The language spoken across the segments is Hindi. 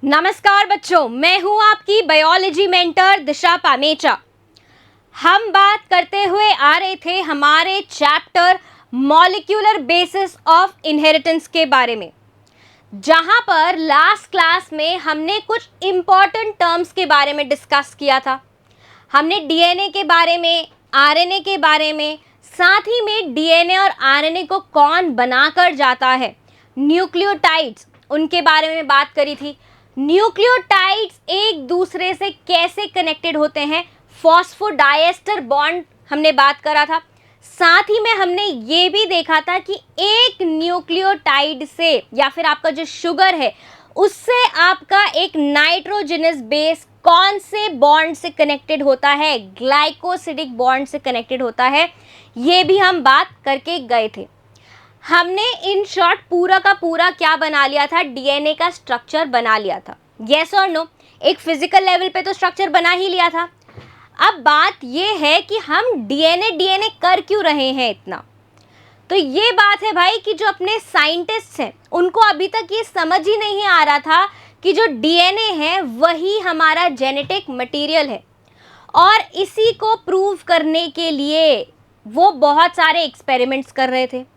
नमस्कार बच्चों, मैं हूं आपकी बायोलॉजी मेंटर दिशा पामेचा। हम बात करते हुए आ रहे थे हमारे chapter molecular basis of inheritance के बारे में, जहां पर लास्ट क्लास में हमने कुछ इंपॉर्टेंट टर्म्स के बारे में डिस्कस किया था। हमने डीएनए के बारे में, आरएनए के बारे में, साथ ही में डीएनए और आरएनए को कौन बनाकर जाता है, न्यूक्लियोटाइड्स, उनके बारे में बात करी थी। न्यूक्लियोटाइड्स एक दूसरे से कैसे कनेक्टेड होते हैं, फॉस्फोडाइएस्टर बॉन्ड हमने बात करा था। साथ ही में हमने ये भी देखा था कि एक न्यूक्लियोटाइड से या फिर आपका जो शुगर है उससे आपका एक नाइट्रोजनस बेस कौन से बॉन्ड से कनेक्टेड होता है, ग्लाइकोसिडिक बॉन्ड से कनेक्टेड होता है, ये भी हम बात करके गए थे। हमने इन शॉर्ट पूरा का पूरा क्या बना लिया था, डीएनए का स्ट्रक्चर बना लिया था। यस और नो, एक फिजिकल लेवल पे तो स्ट्रक्चर बना ही लिया था। अब बात ये है कि हम डीएनए कर क्यों रहे हैं इतना। तो ये बात है भाई कि जो अपने साइंटिस्ट हैं उनको अभी तक ये समझ ही नहीं आ रहा था कि जो डीएनए है वही हमारा जेनेटिक मटेरियल है, और इसी को प्रूव करने के लिए वो बहुत सारे एक्सपेरिमेंट्स कर रहे थे।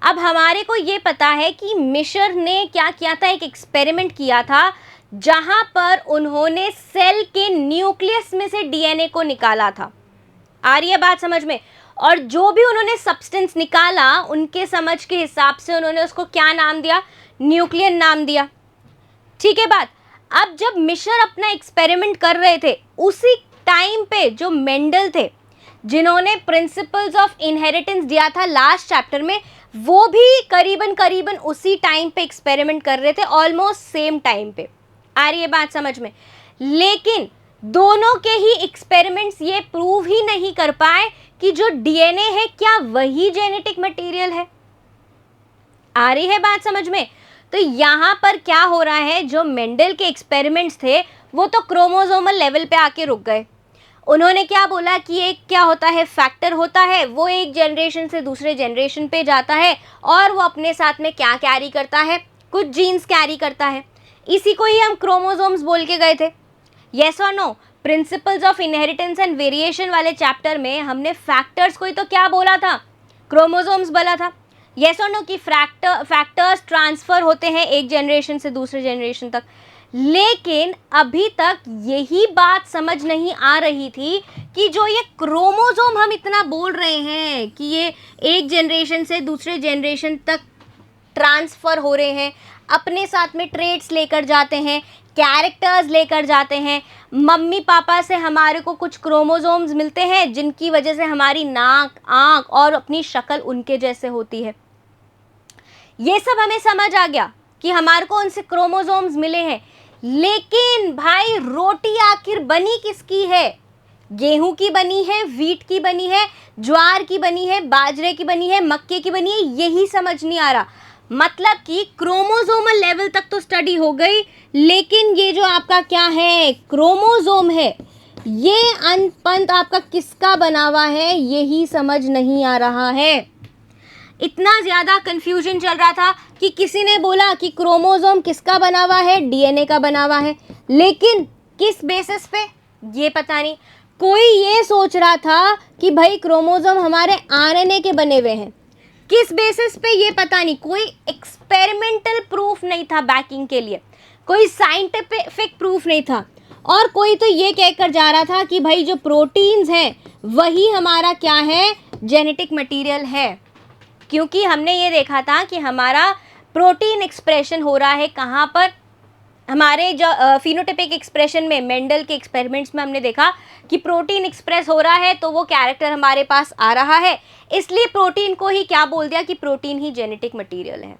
अब हमारे को ये पता है कि मिशर ने क्या किया था, एक एक्सपेरिमेंट किया था जहां पर उन्होंने सेल के न्यूक्लियस में से डीएनए को निकाला था। आ रही है बात समझ में? और जो भी उन्होंने सब्सटेंस निकाला उनके समझ के हिसाब से उन्होंने उसको क्या नाम दिया, न्यूक्लियन नाम दिया। ठीक है बात। अब जब मिशर अपना एक्सपेरिमेंट कर रहे थे उसी टाइम पे जो मेंडल थे जिन्होंने प्रिंसिपल्स ऑफ इनहेरिटेंस दिया था लास्ट चैप्टर में, वो भी करीबन उसी टाइम पे एक्सपेरिमेंट कर रहे थे, ऑलमोस्ट सेम टाइम पे। आ रही है बात समझ में? लेकिन दोनों के ही एक्सपेरिमेंट्स ये प्रूव ही नहीं कर पाए कि जो डीएनए है क्या वही जेनेटिक मटेरियल है। आ रही है बात समझ में? तो यहां पर क्या हो रहा है, जो मेंडल के एक्सपेरिमेंट्स थे वो तो क्रोमोसोमल लेवल पे आके रुक गए। उन्होंने क्या बोला कि एक क्या होता है, फैक्टर होता है, वो एक जनरेशन से दूसरे जनरेशन पे जाता है और वो अपने साथ में क्या कैरी करता है, कुछ जीन्स कैरी करता है। इसी को ही हम क्रोमोसोम्स बोल के गए थे। यस और no? Principles of inheritance and variation वाले चैप्टर में हमने फैक्टर्स को ही तो क्या बोला था, क्रोमोसोम्स बोला था। यस और नो? कि फैक्टर्स ट्रांसफर होते हैं एक जनरेशन से दूसरे जनरेशन तक। लेकिन अभी तक यही बात समझ नहीं आ रही थी कि जो ये क्रोमोसोम हम इतना बोल रहे हैं कि ये एक जनरेशन से दूसरे जनरेशन तक ट्रांसफ़र हो रहे हैं, अपने साथ में ट्रेट्स लेकर जाते हैं, कैरेक्टर्स लेकर जाते हैं। मम्मी पापा से हमारे को कुछ क्रोमोसोम्स मिलते हैं जिनकी वजह से हमारी नाक, आँख और अपनी शक्ल उनके जैसे होती है। ये सब हमें समझ आ गया कि हमारे को उनसे क्रोमोसोम्स मिले हैं। लेकिन भाई रोटी आखिर बनी किसकी है? गेहूं की बनी है, वीट की बनी है, ज्वार की बनी है, बाजरे की बनी है, मक्के की बनी है, यही समझ नहीं आ रहा। मतलब कि क्रोमोसोमल लेवल तक तो स्टडी हो गई, लेकिन ये जो आपका क्या है, क्रोमोसोम है, ये अंत आपका किसका बना हुआ है यही समझ नहीं आ रहा है। इतना ज़्यादा कंफ्यूजन चल रहा था कि किसी ने बोला कि क्रोमोसोम किसका बना हुआ है, डीएनए का बना हुआ है, लेकिन किस बेसिस पे ये पता नहीं। कोई ये सोच रहा था कि भाई क्रोमोसोम हमारे आरएनए के बने हुए हैं, किस बेसिस पे ये पता नहीं। कोई एक्सपेरिमेंटल प्रूफ नहीं था बैकिंग के लिए, कोई साइंटिफिक प्रूफ नहीं था। और कोई तो ये कहकर जा रहा था कि भाई जो प्रोटीन्स हैं वही हमारा क्या है, जेनेटिक मटेरियल है। क्योंकि हमने ये देखा था कि हमारा प्रोटीन एक्सप्रेशन हो रहा है कहाँ पर, हमारे जो फिनोटाइपिक एक्सप्रेशन में, मेंडल के एक्सपेरिमेंट्स में हमने देखा कि प्रोटीन एक्सप्रेस हो रहा है तो वो कैरेक्टर हमारे पास आ रहा है, इसलिए प्रोटीन को ही क्या बोल दिया कि प्रोटीन ही जेनेटिक मटेरियल है।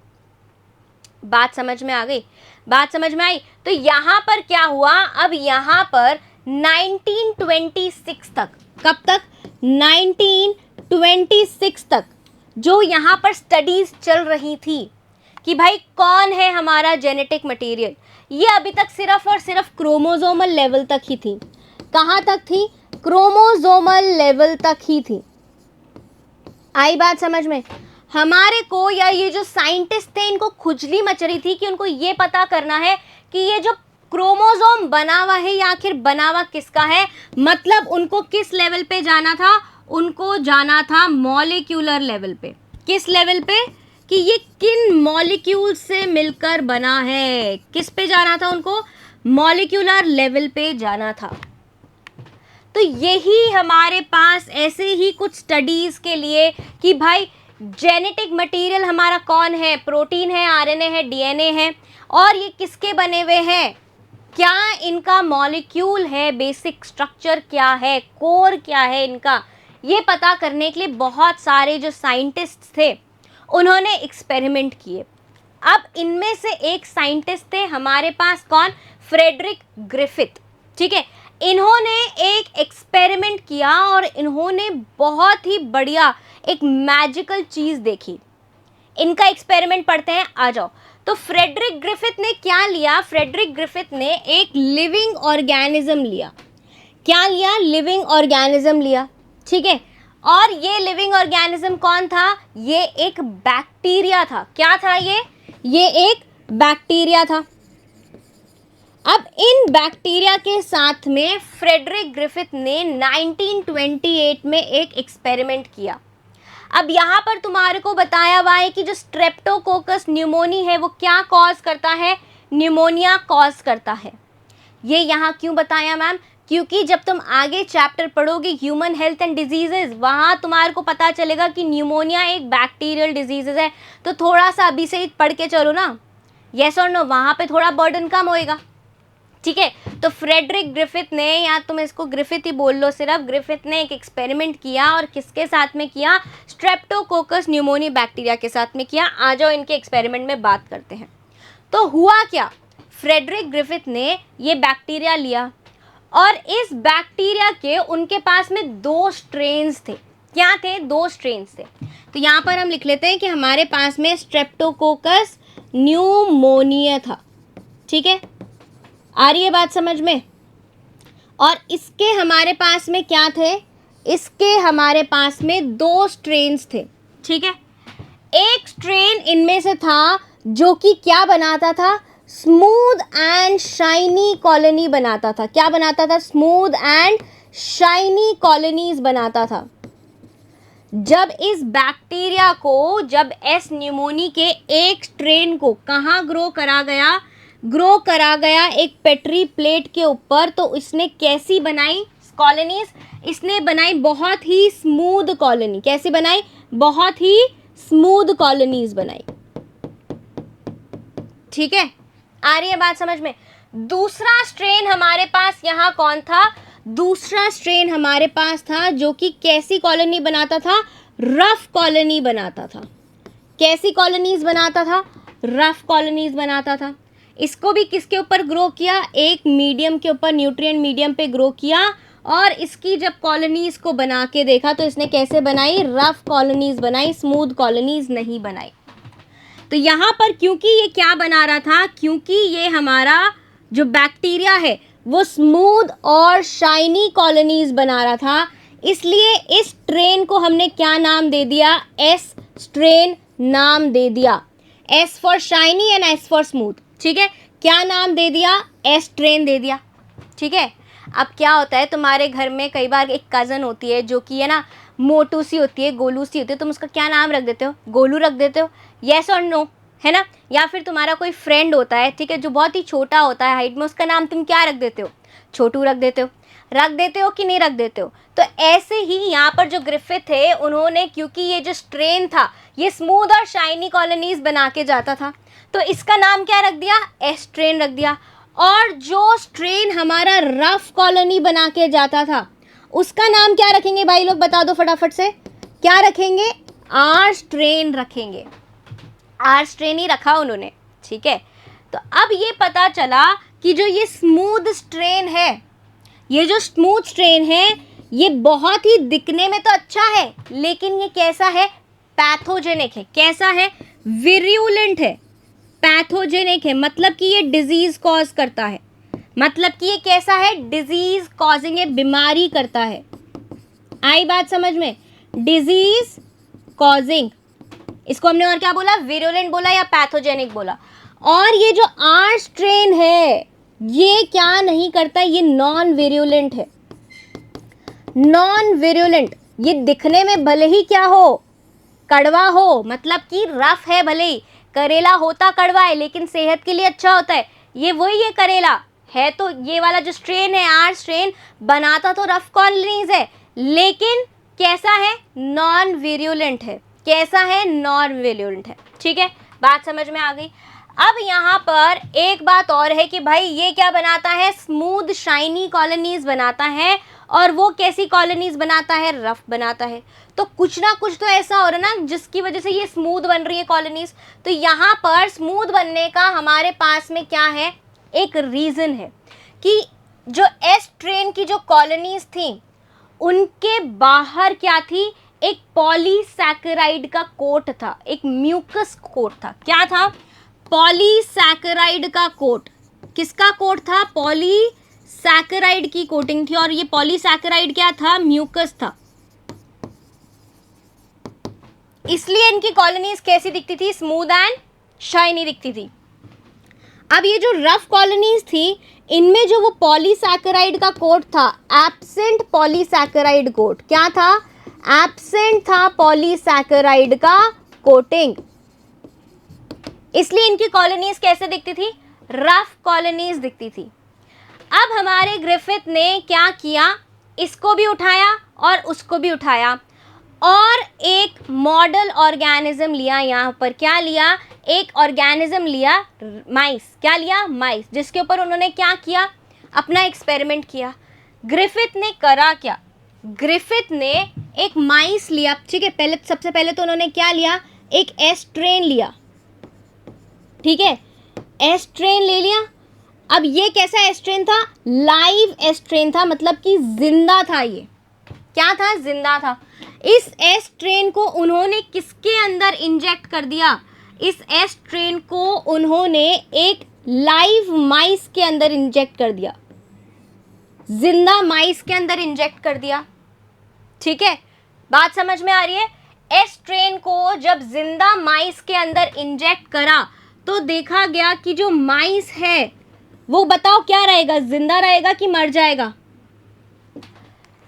बात समझ में आ गई? बात समझ में आई? तो यहाँ पर क्या हुआ, अब यहाँ पर 1926 तक, कब तक, 1926 तक जो यहाँ पर स्टडीज चल रही थी कि भाई कौन है हमारा जेनेटिक मटेरियल, ये अभी तक सिर्फ और सिर्फ क्रोमोसोमल लेवल तक ही थी। कहाँ तक थी? क्रोमोसोमल लेवल तक ही थी। आई बात समझ में? हमारे को या ये जो साइंटिस्ट थे इनको खुजली मच रही थी कि उनको ये पता करना है कि ये जो क्रोमोसोम बना हुआ है या आखिर बना हुआ किसका है, मतलब उनको किस लेवल पे जाना था, उनको जाना था मॉलिक्यूलर लेवल पे। किस लेवल पे, कि ये किन मॉलिक्यूल से मिलकर बना है, किस पे जाना था उनको, मॉलिक्यूलर लेवल पे जाना था। तो यही हमारे पास ऐसे ही कुछ स्टडीज के लिए कि भाई जेनेटिक मटेरियल हमारा कौन है, प्रोटीन है, आरएनए है, डीएनए है, और ये किसके बने हुए हैं, क्या इनका मॉलिक्यूल है, बेसिक स्ट्रक्चर क्या है, कोर क्या है इनका, ये पता करने के लिए बहुत सारे जो साइंटिस्ट थे उन्होंने एक्सपेरिमेंट किए। अब इनमें से एक साइंटिस्ट थे हमारे पास, कौन, फ्रेडरिक ग्रिफिथ, ठीक है। इन्होंने एक एक्सपेरिमेंट किया और इन्होंने बहुत ही बढ़िया एक मैजिकल चीज देखी। इनका एक्सपेरिमेंट पढ़ते हैं, आ जाओ। तो फ्रेडरिक ग्रिफिथ ने क्या लिया, फ्रेडरिक ग्रिफिथ ने एक लिविंग ऑर्गेनिज्म लिया। क्या लिया, लिविंग ऑर्गेनिज्म लिया, ठीक है। और ये लिविंग ऑर्गेनिज्म कौन था, ये एक बैक्टीरिया था। क्या था ये एक बैक्टीरिया था। अब इन बैक्टीरिया के साथ में फ्रेडरिक ग्रिफिथ ने 1928 में एक एक्सपेरिमेंट किया। अब यहाँ पर तुम्हारे को बताया हुआ है कि जो स्ट्रेप्टोकोकस न्यूमोनी है वो क्या कॉज करता है, न्यूमोनिया कॉज करता है। ये यहाँ क्यों बताया मैम, क्योंकि जब तुम आगे चैप्टर पढ़ोगे ह्यूमन हेल्थ एंड डिजीजेज, वहाँ तुम्हारे को पता चलेगा कि न्यूमोनिया एक बैक्टीरियल डिजीजेज है। तो थोड़ा सा अभी से ही पढ़ के चलो ना, यस और नो, वहाँ पे थोड़ा बर्डन कम होएगा, ठीक है। तो फ्रेडरिक ग्रिफिथ ने, या तुम इसको ग्रिफिथ ही बोल लो सिर्फ, ग्रिफिथ ने एक एक्सपेरिमेंट किया और किसके साथ में किया, स्ट्रेप्टोकोकस न्यूमोनी बैक्टीरिया के साथ में किया। आ जाओ इनके एक्सपेरिमेंट में बात करते हैं। तो हुआ क्या, फ्रेडरिक ग्रिफिथ ने ये बैक्टीरिया लिया और इस बैक्टीरिया के उनके पास में 2 स्ट्रेन्स थे। क्या थे, 2 स्ट्रेन्स थे। तो यहाँ पर हम लिख लेते हैं कि हमारे पास में स्ट्रेप्टोकोकस न्यूमोनिया था, ठीक है। आ रही है बात समझ में। और इसके हमारे पास में क्या थे, इसके हमारे पास में 2 स्ट्रेन्स थे, ठीक है। एक स्ट्रेन इनमें से था जो कि क्या बनाता था, स्मूथ एंड शाइनी कॉलोनी बनाता था। क्या बनाता था, स्मूथ एंड शाइनी कॉलोनीज बनाता था। जब इस बैक्टीरिया को, जब एस न्यूमोनी के एक स्ट्रेन को कहाँ ग्रो करा गया, एक पेट्री प्लेट के ऊपर, तो इसने कैसी बनाई कॉलोनीज, इसने बनाई बहुत ही स्मूथ कॉलोनी। कैसी बनाई, बहुत ही स्मूथ कॉलोनीज बनाई, ठीक है। आ रही है बात समझ में। दूसरा स्ट्रेन हमारे पास यहाँ कौन था, दूसरा स्ट्रेन हमारे पास था जो कि कैसी कॉलोनी बनाता था, रफ कॉलोनी बनाता था। कैसी कॉलोनीज बनाता था, रफ कॉलोनीज बनाता था। इसको भी किसके ऊपर ग्रो किया, एक मीडियम के ऊपर, न्यूट्रिएंट मीडियम पे ग्रो किया। और इसकी जब कॉलोनीज को बना के देखा तो इसने कैसे बनाई, रफ कॉलोनीज बनाई, स्मूथ कॉलोनीज नहीं बनाई। तो यहाँ पर क्योंकि ये क्या बना रहा था, क्योंकि ये हमारा जो बैक्टीरिया है वो स्मूथ और शाइनी कॉलोनीज बना रहा था, इसलिए इस स्ट्रेन को हमने क्या नाम दे दिया, एस स्ट्रेन नाम दे दिया। S for shiny and S for smooth, ठीक है। क्या नाम दे दिया, एस स्ट्रेन दे दिया, ठीक है। अब क्या होता है, तुम्हारे घर में कई बार एक कज़न होती है जो कि है ना मोटू सी होती है, गोलू सी होती है, तुम उसका क्या नाम रख देते हो, गोलू रख देते हो, येस और नो, है ना। या फिर तुम्हारा कोई फ्रेंड होता है, ठीक है, जो बहुत ही छोटा होता है हाइट में, उसका नाम तुम क्या रख देते हो, छोटू रख देते हो कि नहीं रख देते हो। तो ऐसे ही यहाँ पर जो ग्रिफिथ थे, उन्होंने, क्योंकि ये जो स्ट्रेन था ये स्मूथ और शाइनी कॉलोनीज बना के जाता था, तो इसका नाम क्या रख दिया, एस स्ट्रेन रख दिया। और जो स्ट्रेन हमारा रफ कॉलोनी बना के जाता था उसका नाम क्या रखेंगे भाई लोग, बता दो फटाफट से, क्या रखेंगे, आर स्ट्रेन रखेंगे। आर स्ट्रेन ही रखा उन्होंने, ठीक है। तो अब ये पता चला कि जो ये स्मूथ स्ट्रेन है, ये जो स्मूथ स्ट्रेन है, ये बहुत ही दिखने में तो अच्छा है, लेकिन ये कैसा है, पैथोजेनिक है। कैसा है, विर्युलेंट है, पैथोजेनिक है, मतलब कि ये डिजीज कॉज करता है, मतलब कि ये कैसा है, डिजीज कॉजिंग है, बीमारी करता है। आई बात समझ में, डिजीज कॉजिंग, इसको हमने और क्या बोला, विरुलेंट बोला या पैथोजेनिक बोला। और ये जो आर स्ट्रेन है, ये क्या नहीं करता, ये नॉन विरुलेंट है, नॉन विरुलेंट। ये दिखने में भले ही क्या हो, कड़वा हो, मतलब कि रफ है भले ही, करेला होता कड़वा है लेकिन सेहत के लिए अच्छा होता है, ये वही है करेला है। तो ये वाला जो स्ट्रेन है, आर स्ट्रेन, बनाता तो रफ कॉलोनीज है लेकिन कैसा है, नॉन विरुलेंट है। कैसा है, नॉन विरुलेंट है। ठीक है, बात समझ में आ गई। अब यहाँ पर एक बात और है कि भाई ये क्या बनाता है, स्मूथ शाइनी कॉलोनीज बनाता है, और वो कैसी कॉलोनीज बनाता है, रफ बनाता है। तो कुछ ना कुछ तो ऐसा हो रहा है ना जिसकी वजह से ये स्मूथ बन रही है कॉलोनीज। तो यहाँ पर स्मूथ बनने का हमारे पास में क्या है, एक रीजन है कि जो एस ट्रेन की जो कॉलोनीज थी उनके बाहर क्या थी, एक पॉलीसैकेराइड का कोट था, एक म्यूकस कोट था। क्या था, पॉलीसैकेराइड का कोट। किसका कोट था, पॉलीसैकेराइड की कोटिंग थी, और ये पॉलीसैकेराइड क्या था, म्यूकस था। इसलिए इनकी कॉलोनीज कैसी दिखती थी, स्मूथ एंड शाइनी दिखती थी। अब ये जो रफ कॉलोनीज थी, इनमें जो वो पॉलीसैकेराइड का कोट था, एब्सेंट पॉलीसैकेराइड कोट, क्या था, एब्सेंट था पॉलीसैकेराइड का कोटिंग। इसलिए इनकी कॉलोनीज कैसे दिखती थी, रफ कॉलोनीज दिखती थी। अब हमारे ग्रिफिथ ने क्या किया, इसको भी उठाया और उसको भी उठाया, और एक मॉडल ऑर्गेनिज्म लिया। यहाँ पर क्या लिया, एक ऑर्गेनिज्म लिया, माइस। क्या लिया, माइस, जिसके ऊपर उन्होंने क्या किया, अपना एक्सपेरिमेंट किया। ग्रिफिथ ने करा क्या, ग्रिफिथ ने एक माइस लिया। ठीक है, पहले सबसे पहले तो उन्होंने क्या लिया, एक एस ट्रेन लिया। ठीक है, एस ट्रेन ले लिया। अब ये कैसा एस ट्रेन था, लाइव एस ट्रेन था, मतलब कि जिंदा था। ये क्या था, जिंदा था। इस एस ट्रेन को उन्होंने किसके अंदर इंजेक्ट कर दिया, इस एस ट्रेन को उन्होंने एक लाइव माइस के अंदर इंजेक्ट कर दिया, जिंदा माइस के अंदर इंजेक्ट कर दिया। ठीक है, बात समझ में आ रही है। एस ट्रेन को जब जिंदा माइस के अंदर इंजेक्ट करा तो देखा गया कि जो माइस है वो बताओ क्या रहेगा, जिंदा रहेगा कि मर जाएगा।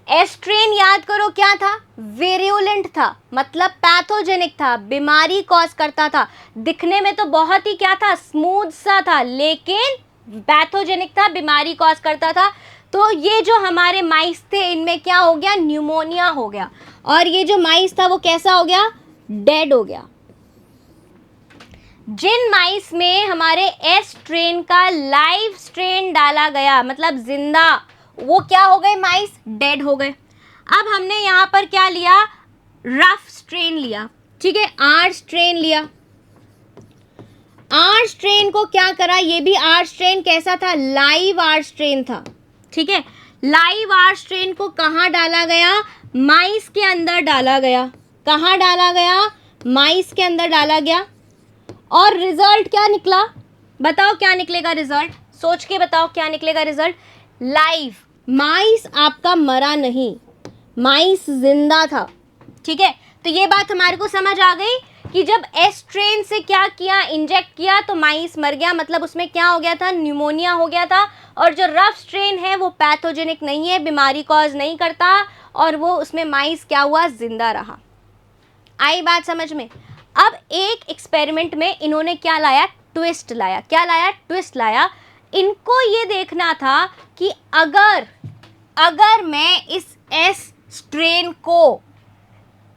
एस ट्रेन याद करो क्या था, विरुलेंट था, मतलब पैथोजेनिक था, बीमारी कॉज करता था। दिखने में तो बहुत ही क्या था, स्मूथ सा था, लेकिन पैथोजेनिक था, बीमारी कॉज करता था। तो ये जो हमारे माइस थे, इनमें क्या हो गया, न्यूमोनिया हो गया, और ये जो माइस था वो कैसा हो गया, डेड हो गया। जिन माइस में हमारे एस ट्रेन का लाइव स्ट्रेन डाला गया, मतलब जिंदा, वो क्या हो गए, माइस डेड हो गए। अब हमने यहाँ पर क्या लिया, रफ स्ट्रेन लिया। ठीक है, आर स्ट्रेन लिया। आर स्ट्रेन को क्या करा, ये भी आर स्ट्रेन कैसा था, लाइव आर स्ट्रेन था। ठीक है, लाइव आर स्ट्रेन को कहाँ डाला गया, माइस के अंदर डाला गया। कहाँ डाला गया, माइस के अंदर डाला गया। और रिजल्ट क्या निकला, बताओ क्या निकलेगा रिजल्ट, सोच के बताओ क्या निकलेगा रिजल्ट। लाइव, माइस आपका मरा नहीं, माइस जिंदा था। ठीक है, तो ये बात हमारे को समझ आ गई कि जब एस ट्रेन से क्या किया, इंजेक्ट किया, तो माइस मर गया, मतलब उसमें क्या हो गया था, न्यूमोनिया हो गया था। और जो रफ स्ट्रेन है वो पैथोजेनिक नहीं है, बीमारी कॉज नहीं करता, और वो उसमें माइस क्या हुआ, जिंदा रहा। आई बात समझ में। अब एक एक्सपेरिमेंट में इन्होंने क्या लाया, ट्विस्ट लाया। क्या लाया, ट्विस्ट लाया। इनको ये देखना था कि अगर मैं इस एस स्ट्रेन को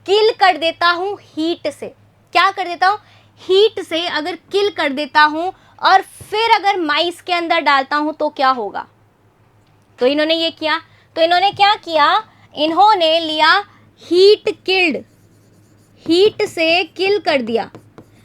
किल कर देता हूँ हीट से, क्या कर देता हूँ, हीट से अगर किल कर देता हूँ और फिर अगर माइस के अंदर डालता हूँ तो क्या होगा। तो इन्होंने ये किया। तो इन्होंने क्या किया, इन्होंने लिया हीट किल्ड, हीट से किल कर दिया।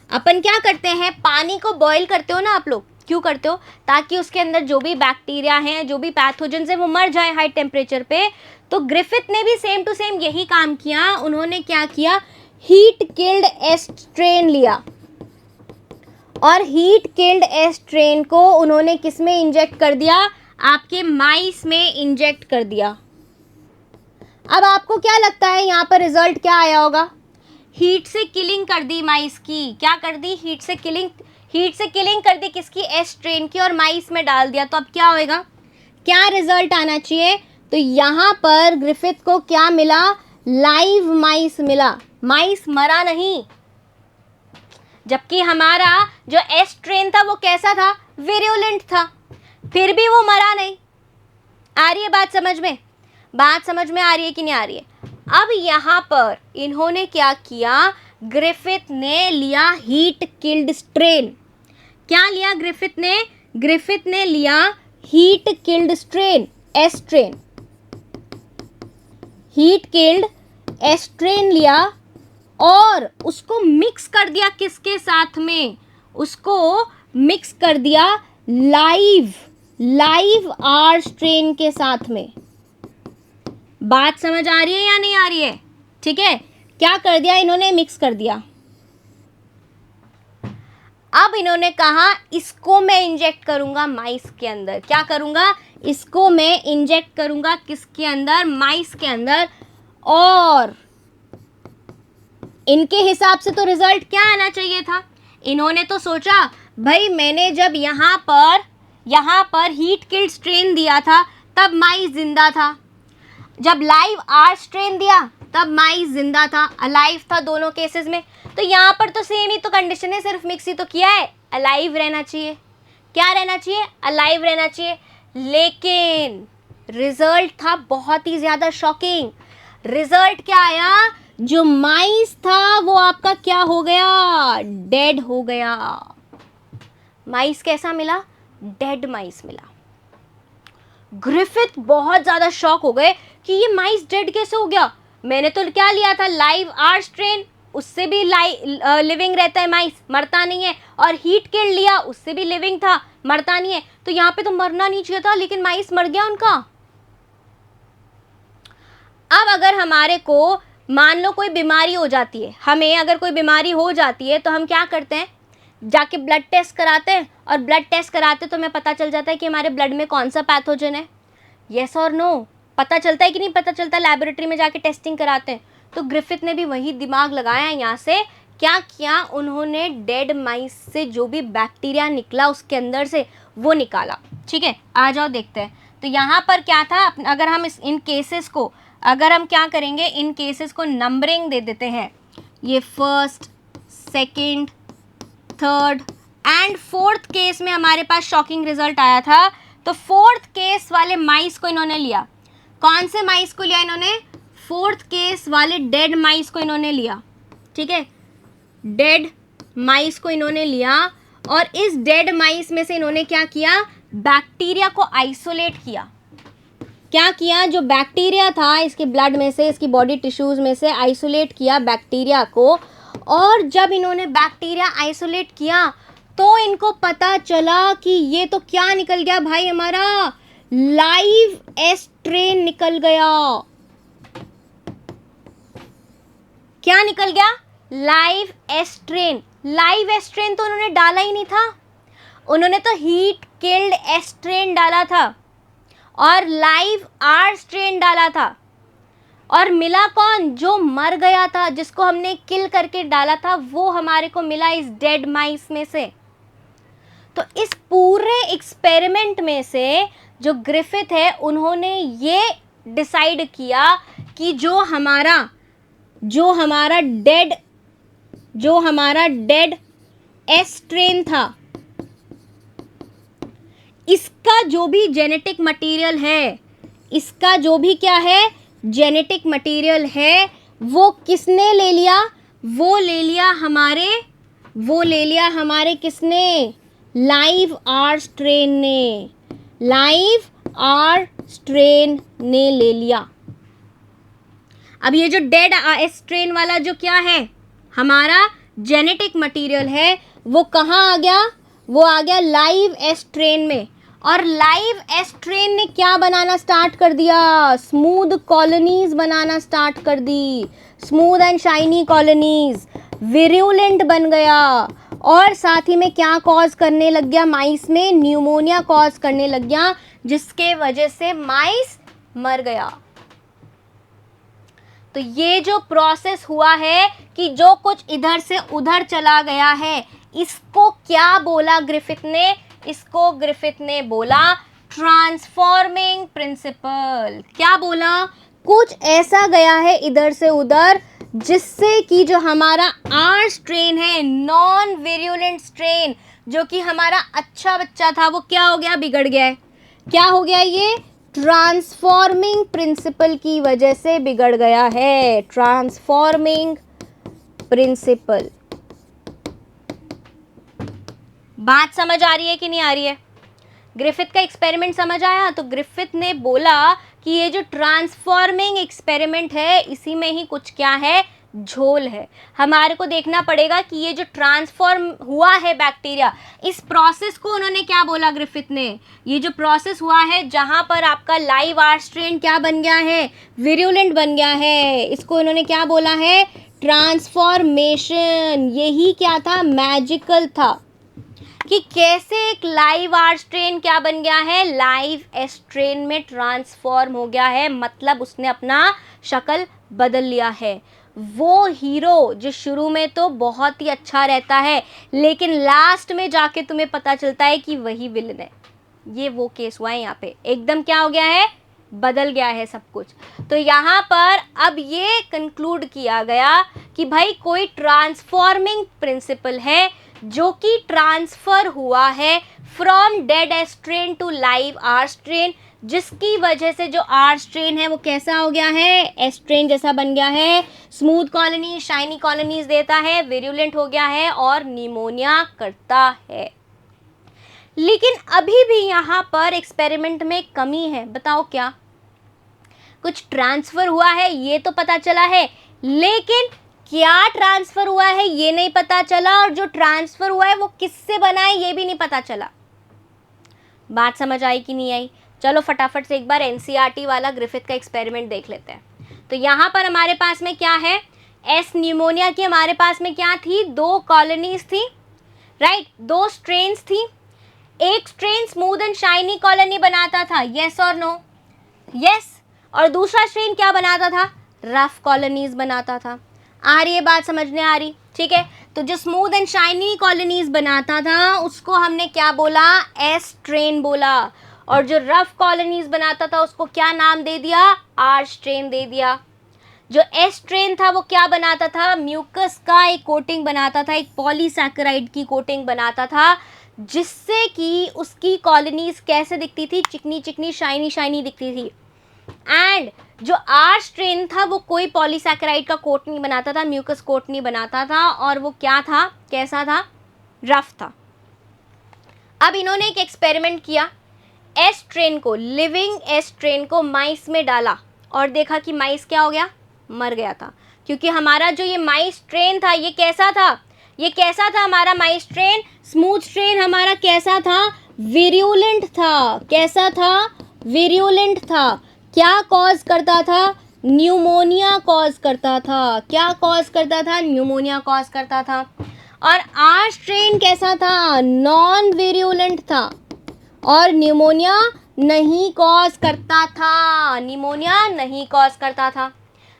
अपन क्या करते हैं, पानी को बॉईल करते हो ना आप लोग, क्यों करते हो, ताकि उसके अंदर जो भी बैक्टीरिया हैं, जो भी पैथोजेंस हैं, वो मर जाए हाई टेम्परेचर पे। तो ग्रिफिथ ने भी सेम टू सेम यही काम किया। उन्होंने क्या किया, हीट किल्ड एस स्ट्रेन लिया, और हीट किल्ड एस स्ट्रेन को उन्होंने किस में इंजेक्ट कर दिया, आपके माइस में इंजेक्ट कर दिया। अब आपको क्या लगता है यहाँ पर रिजल्ट क्या आया होगा, हीट से किलिंग कर दी माइस की। क्या कर दी, हीट से किलिंग। हीट से किलिंग कर दी किसकी, एस स्ट्रेन की, और माइस में डाल दिया। तो अब क्या होएगा, क्या रिजल्ट आना चाहिए, तो यहाँ पर ग्रिफिथ को क्या मिला, लाइव माइस मिला, माइस मरा नहीं। जबकि हमारा जो एस स्ट्रेन था वो कैसा था, विरुलेंट था, फिर भी वो मरा नहीं। आ रही है बात समझ में, बात समझ में आ रही है कि नहीं आ रही है। अब यहाँ पर इन्होंने क्या किया, ग्रिफिथ ने लिया हीट किल्ड स्ट्रेन। क्या लिया ग्रिफिथ ने लिया heat killed strain, S strain, heat killed S strain लिया और उसको मिक्स कर दिया किसके साथ में, उसको मिक्स कर दिया लाइव आर स्ट्रेन के साथ में। बात समझ आ रही है या नहीं आ रही है, ठीक है। क्या कर दिया इन्होंने, मिक्स कर दिया। अब इन्होंने कहा इसको मैं इंजेक्ट करूंगा माइस के अंदर, क्या करूंगा, इसको मैं इंजेक्ट करूंगा किसके अंदर, माइस के अंदर। और इनके हिसाब से तो रिजल्ट क्या आना चाहिए था, इन्होंने तो सोचा भाई मैंने जब यहाँ पर हीट किल्ड स्ट्रेन दिया था तब माइस जिंदा था, जब लाइव आर स्ट्रेन दिया तब माइस जिंदा था, अलाइव था दोनों केसेस में। तो यहाँ पर तो सेम ही तो कंडीशन है, सिर्फ मिक्स ही तो किया है, अलाइव रहना चाहिए। क्या रहना चाहिए, अलाइव रहना चाहिए। लेकिन रिजल्ट था बहुत ही ज़्यादा शॉकिंग। रिजल्ट क्या आया, जो माइस था वो आपका क्या हो गया, डेड हो गया। माइस कैसा मिला, डेड माइस मिला। ग्रिफिथ बहुत ज़्यादा शॉक हो गए कि ये माइस डेड कैसे हो गया, मैंने तो क्या लिया था लाइव आर स्ट्रेन, उससे भी लिविंग रहता है माइस, मरता नहीं है, और हीट किल्ड लिया उससे भी लिविंग था, मरता नहीं है, तो यहाँ पे तो मरना नहीं चाहिए था, लेकिन माइस मर गया उनका। अब अगर हमारे को मान लो कोई बीमारी हो जाती है, हमें अगर कोई बीमारी हो जाती है तो हम क्या करते हैं, जाके ब्लड टेस्ट कराते हैं, और ब्लड टेस्ट कराते तो हमें पता चल जाता है कि हमारे ब्लड में कौन सा पैथोजन है, यस और नो, पता चलता है कि नहीं पता चलता, लैबोरेटरी में जाके टेस्टिंग कराते हैं। तो ग्रिफिथ ने भी वही दिमाग लगाया, यहाँ से क्या किया उन्होंने, डेड माइस से जो भी बैक्टीरिया निकला उसके अंदर से वो निकाला। ठीक है, आ जाओ देखते हैं। तो यहाँ पर क्या था, अगर हम इन केसेस को, अगर हम क्या करेंगे, इन केसेस को नंबरिंग दे देते हैं, ये first, second, third and fourth case में हमारे पास शॉकिंग रिजल्ट आया था। तो फोर्थ केस वाले माइस को इन्होंने लिया, कौन से माइस को लिया इन्होंने, फोर्थ केस वाले डेड माइस को इन्होंने लिया। ठीक है, डेड माइस को इन्होंने लिया, और इस डेड माइस में से इन्होंने क्या किया, बैक्टीरिया को आइसोलेट किया। क्या किया, जो बैक्टीरिया था इसके ब्लड में से, इसकी बॉडी टिश्यूज में से आइसोलेट किया बैक्टीरिया को। और जब इन्होंने बैक्टीरिया आइसोलेट किया तो इनको पता चला कि ये तो क्या निकल गया भाई, हमारा लाइव एस स्ट्रेन निकल गया। क्या निकल गया, live S strain. Live S strain तो उन्होंने डाला ही नहीं था, उन्होंने तो हीट किल्ड एस स्ट्रेन डाला था और लाइव आर स्ट्रेन डाला था। और मिला कौन, जो मर गया था, जिसको हमने किल करके डाला था, वो हमारे को मिला इस डेड माइस में से। तो इस पूरे एक्सपेरिमेंट में से जो ग्रिफिथ है उन्होंने ये डिसाइड किया कि जो हमारा डेड एस स्ट्रेन था, इसका जो भी जेनेटिक मटेरियल है, इसका जो भी क्या है जेनेटिक मटेरियल है, वो किसने ले लिया, वो ले लिया हमारे किसने, लाइव आर स्ट्रेन ने, लाइव आर स्ट्रेन ने ले लिया। अब ये जो डेड एस स्ट्रेन वाला जो क्या है हमारा जेनेटिक मटेरियल है, वो कहाँ आ गया, वो आ गया लाइव एस स्ट्रेन में। और लाइव एस स्ट्रेन ने क्या बनाना स्टार्ट कर दिया, स्मूथ कॉलोनीज बनाना स्टार्ट कर दी, smooth and shiny colonies, virulent बन गया। और साथ ही में क्या कॉज करने लग गया, माइस में न्यूमोनिया कॉज करने लग गया, जिसके वजह से माइस मर गया। तो ये जो प्रोसेस हुआ है कि जो कुछ इधर से उधर चला गया है, इसको क्या बोला ग्रिफिथ ने? इसको ग्रिफिथ ने बोला ट्रांसफॉर्मिंग प्रिंसिपल। क्या बोला? कुछ ऐसा गया है इधर से उधर जिससे कि जो हमारा आर स्ट्रेन है, नॉन विरुलेंट स्ट्रेन, जो कि हमारा अच्छा बच्चा था, वो क्या हो गया? बिगड़ गया है। क्या हो गया? ये ट्रांसफॉर्मिंग प्रिंसिपल की वजह से बिगड़ गया है। Transforming principle. बात समझ आ रही है कि नहीं आ रही है? ग्रिफिथ का एक्सपेरिमेंट समझ आया? तो ग्रिफिथ ने बोला कि ये जो ट्रांसफॉर्मिंग एक्सपेरिमेंट है, इसी में ही कुछ क्या है? झोल है। हमारे को देखना पड़ेगा कि ये जो ट्रांसफॉर्म हुआ है बैक्टीरिया, इस प्रोसेस को उन्होंने क्या बोला ग्रिफिथ ने? ये जो प्रोसेस हुआ है जहां पर आपका लाइव आर स्ट्रेन क्या बन गया है? विरुलेंट बन गया है। इसको उन्होंने क्या बोला है? ट्रांसफॉर्मेशन। यही क्या था? मैजिकल था कि कैसे एक लाइव आर स्ट्रेन क्या बन गया है? लाइव एस्ट्रेन में ट्रांसफॉर्म हो गया है। मतलब उसने अपना शक्ल बदल लिया है। वो हीरो जो शुरू में तो बहुत ही अच्छा रहता है, लेकिन लास्ट में जाके तुम्हें पता चलता है कि वही विलन है। ये वो केस हुआ है यहाँ पे। एकदम क्या हो गया है? बदल गया है सब कुछ। तो यहाँ पर अब ये कंक्लूड किया गया कि भाई कोई ट्रांसफॉर्मिंग प्रिंसिपल है जो कि ट्रांसफर हुआ है from dead S strain to live R strain, जिसकी वजह से जो आर स्ट्रेन है वो कैसा हो गया है? एस्ट्रेन जैसा बन गया है। स्मूथ कॉलोनी, शाइनी कॉलोनीज देता है, विरुलेंट हो गया है और निमोनिया करता है। लेकिन अभी भी यहाँ पर एक्सपेरिमेंट में कमी है। बताओ क्या? कुछ ट्रांसफर हुआ है ये तो पता चला है, लेकिन क्या ट्रांसफर हुआ है ये नहीं पता चला, और जो ट्रांसफर हुआ है वो किससे बना है ये भी नहीं पता चला। बात समझ आई कि नहीं आई? चलो फटाफट से एक बार एनसीईआरटी वाला ग्रिफिथ का एक्सपेरिमेंट देख लेते हैं। तो यहाँ पर हमारे पास में क्या है? एस न्यूमोनिया की हमारे पास में क्या थी? 2 कॉलोनीज थी, राइट? 2 स्ट्रेन्स थी। एक strain smooth and shiny colony बनाता था, यस और नो? यस। और दूसरा स्ट्रेन क्या बनाता था? रफ कॉलोनीज बनाता था। आ रही है बात समझने? आ रही? ठीक है। तो जो स्मूथ एंड शाइनी कॉलोनीज बनाता था उसको हमने क्या बोला? एस स्ट्रेन बोला। और जो रफ कॉलोनीज बनाता था उसको क्या नाम दे दिया? आर स्ट्रेन दे दिया। जो एस स्ट्रेन था वो क्या बनाता था? म्यूकस का एक कोटिंग बनाता था, एक पॉलीसैकेराइड की कोटिंग बनाता था, जिससे कि उसकी कॉलोनीज कैसे दिखती थी? चिकनी चिकनी, शाइनी शाइनी दिखती थी। एंड जो आर स्ट्रेन था वो कोई पॉलीसैकेराइड का कोट नहीं बनाता था, म्यूकस कोट नहीं बनाता था, और वो क्या था? कैसा था? रफ था। अब इन्होंने एक एक्सपेरिमेंट किया। एस स्ट्रेन को, लिविंग एस स्ट्रेन को माइस में डाला और देखा कि माइस क्या हो गया? मर गया था। क्योंकि हमारा जो ये माइस स्ट्रेन था ये कैसा था? ये कैसा था हमारा माइस स्ट्रेन? स्मूथ स्ट्रेन हमारा कैसा था? विरुलेंट था। कैसा था? विरुलेंट था। क्या कॉज करता था? न्यूमोनिया कॉज करता था। क्या कॉज करता था? न्यूमोनिया कॉज करता था। और आर स्ट्रेन कैसा था? नॉन विरुलेंट था और न्यूमोनिया नहीं कॉज करता था। न्यूमोनिया नहीं कॉज करता था।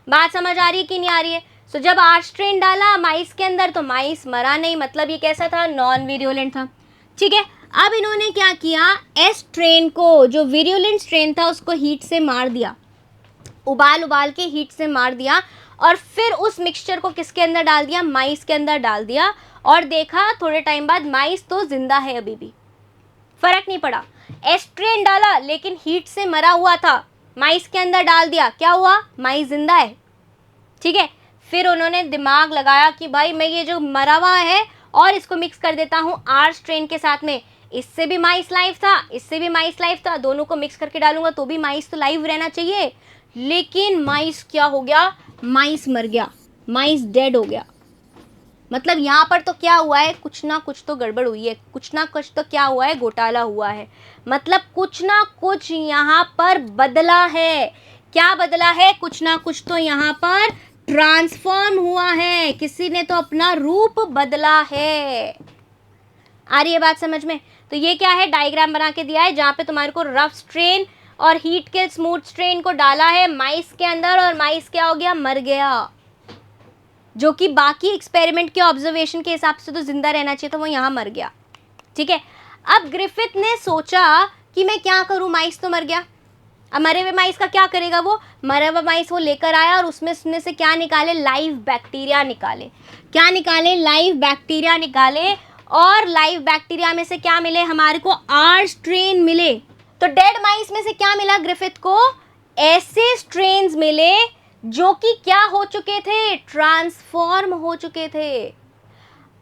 बात समझ आ रही है कि नहीं आ रही है? सो जब आर स्ट्रेन डाला माइस के अंदर तो माइस मरा नहीं, मतलब ये कैसा था? नॉन विरुलेंट था। ठीक है। अब इन्होंने क्या किया? एस स्ट्रेन को, जो विरुलेंट स्ट्रेन था, उसको हीट से मार दिया, उबाल उबाल के हीट से मार दिया, और फिर उस मिक्सचर को किसके अंदर डाल दिया? माइस के अंदर डाल दिया। और देखा थोड़े टाइम बाद माइस तो जिंदा है, अभी भी फर्क नहीं पड़ा। एस स्ट्रेन डाला लेकिन हीट से मरा हुआ था, माइस के अंदर डाल दिया, क्या हुआ? माइस जिंदा है। ठीक है। फिर उन्होंने दिमाग लगाया कि भाई मैं ये जो मरा हुआ है और इसको मिक्स कर देता हूँ आर स्ट्रेन के साथ में, इससे भी माइस लाइव था, इससे भी माइस लाइव था, दोनों को मिक्स करके डालूंगा तो भी माइस तो लाइव रहना चाहिए। लेकिन माइस क्या हो गया? माइस मर गया, माइस डेड हो गया। मतलब यहाँ पर तो क्या हुआ है? कुछ ना कुछ तो गड़बड़ हुई है, कुछ ना कुछ तो क्या हुआ है? घोटाला हुआ है। मतलब कुछ ना कुछ यहाँ पर बदला है। क्या बदला है? कुछ ना कुछ तो यहाँ पर ट्रांसफॉर्म हुआ है, किसी ने तो अपना रूप बदला है। आ रही है बात समझ में? तो ये क्या है? डायग्राम बना के दिया है जहाँ पे तुम्हारे को रफ स्ट्रेन और हीट के स्मूथ स्ट्रेन को डाला है माइस के अंदर, और माइस क्या हो गया? मर गया। जो कि बाकी एक्सपेरिमेंट के ऑब्जर्वेशन के हिसाब से तो जिंदा रहना चाहिए था, वो यहाँ मर गया। ठीक है, अब ग्रिफिथ ने सोचा कि मैं क्या करूँ, माइस तो मर गया, अब मरे हुए माइस का क्या करेगा, वो मरा हुआ माइस वो लेकर आया और उसमें से क्या निकाले, लाइव बैक्टीरिया निकाले। क्या निकाले, लाइव बैक्टीरिया निकाले। और लाइव बैक्टीरिया में से क्या मिले हमारे को, आर स्ट्रेन मिले। तो डेड माइस में से क्या मिला ग्रिफिथ को, ऐसे स्ट्रेन्स मिले जो कि क्या हो चुके थे, ट्रांसफॉर्म हो चुके थे।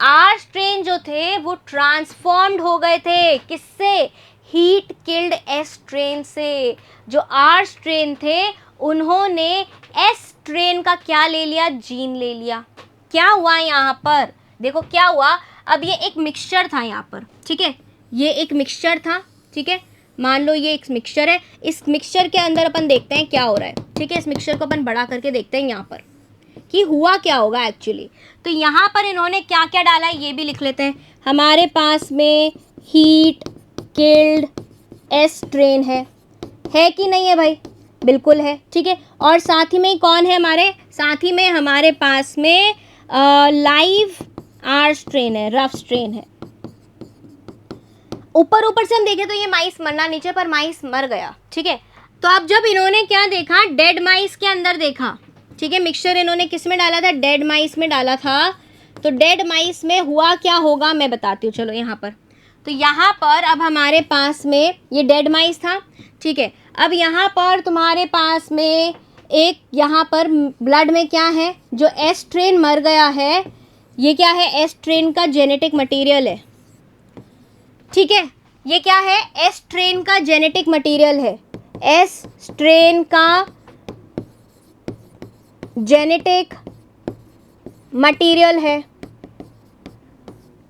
आर स्ट्रेन जो थे वो ट्रांसफॉर्म्ड हो गए थे, किससे, हीट किल्ड एस स्ट्रेन से। जो आर स्ट्रेन थे उन्होंने एस स्ट्रेन का क्या ले लिया, जीन ले लिया। क्या हुआ यहाँ पर, देखो क्या हुआ, अब ये एक मिक्सचर था यहाँ पर, ठीक है, ये एक मिक्सचर था, ठीक है, मान लो ये एक मिक्सचर है, इस मिक्सचर के अंदर अपन देखते हैं क्या हो रहा है। ठीक है, इस मिक्सचर को अपन बड़ा करके देखते हैं यहाँ पर कि हुआ क्या होगा एक्चुअली। तो यहाँ पर इन्होंने क्या क्या डाला है ये भी लिख लेते हैं। हमारे पास में हीट किल्ड एस स्ट्रेन है कि नहीं है भाई, बिल्कुल है। ठीक है, और साथ ही में कौन है हमारे, साथ ही में हमारे पास में लाइव आर स्ट्रेन है, रफ स्ट्रेन है। ऊपर से हम देखें तो ये माइस मरना नीचे, पर माइस मर गया। ठीक है, तो अब जब इन्होंने क्या देखा, डेड माइस के अंदर देखा, ठीक है, मिक्सचर इन्होंने किस में डाला था, डेड माइस में डाला था। तो डेड माइस में हुआ क्या होगा मैं बताती हूँ, चलो यहाँ पर। तो यहाँ पर अब हमारे पास में ये डेड माइस था, ठीक है, अब यहाँ पर तुम्हारे पास में एक, यहाँ पर ब्लड में क्या है, जो एस स्ट्रेन मर गया है, ये क्या है, एस स्ट्रेन का जेनेटिक मटेरियल है। ठीक है, ये क्या है, एस स्ट्रेन का जेनेटिक मटेरियल है, एस स्ट्रेन का जेनेटिक मटेरियल है।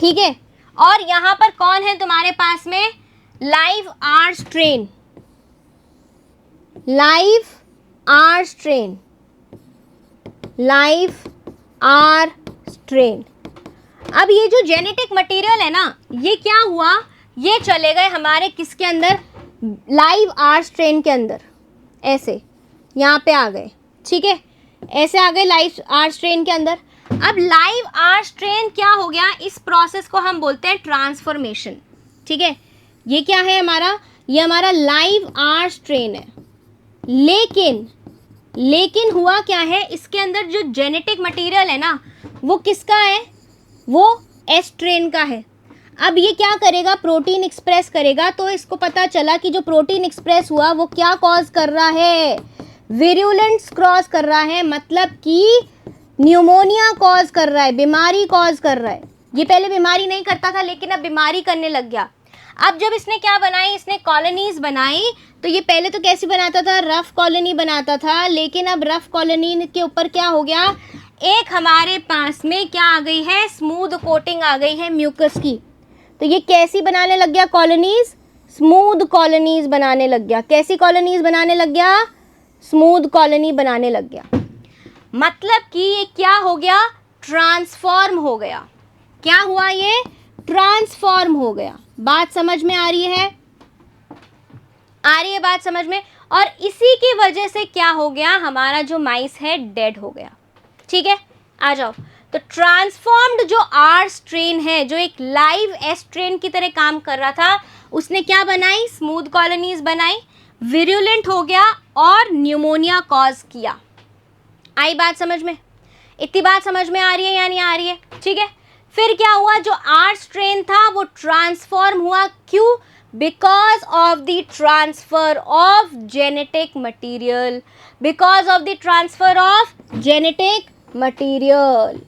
ठीक है, और यहाँ पर कौन है तुम्हारे पास में, live R strain, live R strain, live R strain. अब ये जो जेनेटिक मटेरियल है ना, ये क्या हुआ, ये चले गए हमारे किसके अंदर, लाइव आर स्ट्रेन के अंदर, ऐसे यहाँ पे आ गए। ठीक है, ऐसे आ गए लाइव आर स्ट्रेन के अंदर। अब लाइव आर स्ट्रेन क्या हो गया, इस प्रोसेस को हम बोलते हैं ट्रांसफॉर्मेशन। ठीक है, ये क्या है हमारा, ये हमारा लाइव आर स्ट्रेन है। लेकिन हुआ क्या है, इसके अंदर जो जेनेटिक मटेरियल है ना, वो किसका है, वो एस स्ट्रेन का है। अब ये क्या करेगा, प्रोटीन एक्सप्रेस करेगा। तो इसको पता चला कि जो प्रोटीन एक्सप्रेस हुआ वो क्या कॉज कर रहा है, विरुलेंट्स क्रॉस कर रहा है, मतलब कि न्यूमोनिया कॉज कर रहा है, बीमारी कॉज कर रहा है। ये पहले बीमारी नहीं करता था, लेकिन अब बीमारी करने लग गया। अब जब इसने क्या बनाई, इसने कॉलोनीज बनाई, तो ये पहले तो कैसी बनाता था, रफ कॉलोनी बनाता था, लेकिन अब रफ कॉलोनी के ऊपर क्या हो गया, एक हमारे पास में क्या आ गई है, स्मूथ कोटिंग आ गई है म्यूकस की। तो ये कैसी बनाने लग गया कॉलोनीज, स्मूथ कॉलोनीज बनाने लग गया। कैसी कॉलोनीज बनाने लग गया, स्मूथ कॉलोनी बनाने लग गया। मतलब कि ये क्या हो गया, ट्रांसफॉर्म हो गया। क्या हुआ, ये ट्रांसफॉर्म हो गया। बात समझ में आ रही है, आ रही है बात समझ में। और इसी की वजह से क्या हो गया, हमारा जो माइस है डेड हो गया। ठीक है, आ जाओ। तो ट्रांसफॉर्म्ड जो आर स्ट्रेन है, जो एक लाइव एस स्ट्रेन की तरह काम कर रहा था, उसने क्या बनाई, स्मूथ कॉलोनीज बनाई, विरुलेंट हो गया और न्यूमोनिया कॉज किया। आई बात समझ में, इतनी बात समझ में आ रही है या नहीं आ रही है। ठीक है, फिर क्या हुआ, जो आर स्ट्रेन था वो ट्रांसफॉर्म हुआ, क्यों, because of the transfer of genetic material, because of the transfer of genetic material.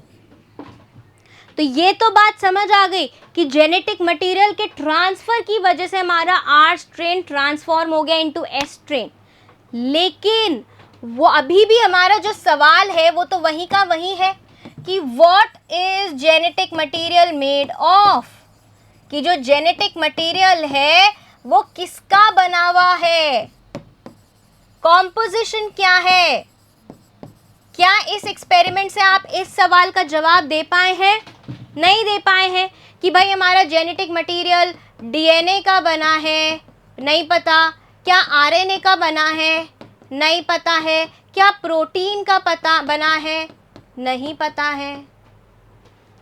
तो ये तो बात समझ आ गई कि जेनेटिक मटेरियल के ट्रांसफर की वजह से हमारा आर स्ट्रेन ट्रांसफॉर्म हो गया इनटू एस स्ट्रेन। लेकिन वो अभी भी हमारा जो सवाल है वो तो वही का वही है कि what is genetic material made of, कि जो जेनेटिक मटेरियल है वो किसका बना हुआ है, कॉम्पोजिशन क्या है। क्या इस एक्सपेरिमेंट से आप इस सवाल का जवाब दे पाए हैं, नहीं दे पाए हैं कि भाई हमारा जेनेटिक मटेरियल डीएनए का बना है, नहीं पता, क्या आरएनए का बना है, नहीं पता है, क्या प्रोटीन का पता बना है, नहीं पता है।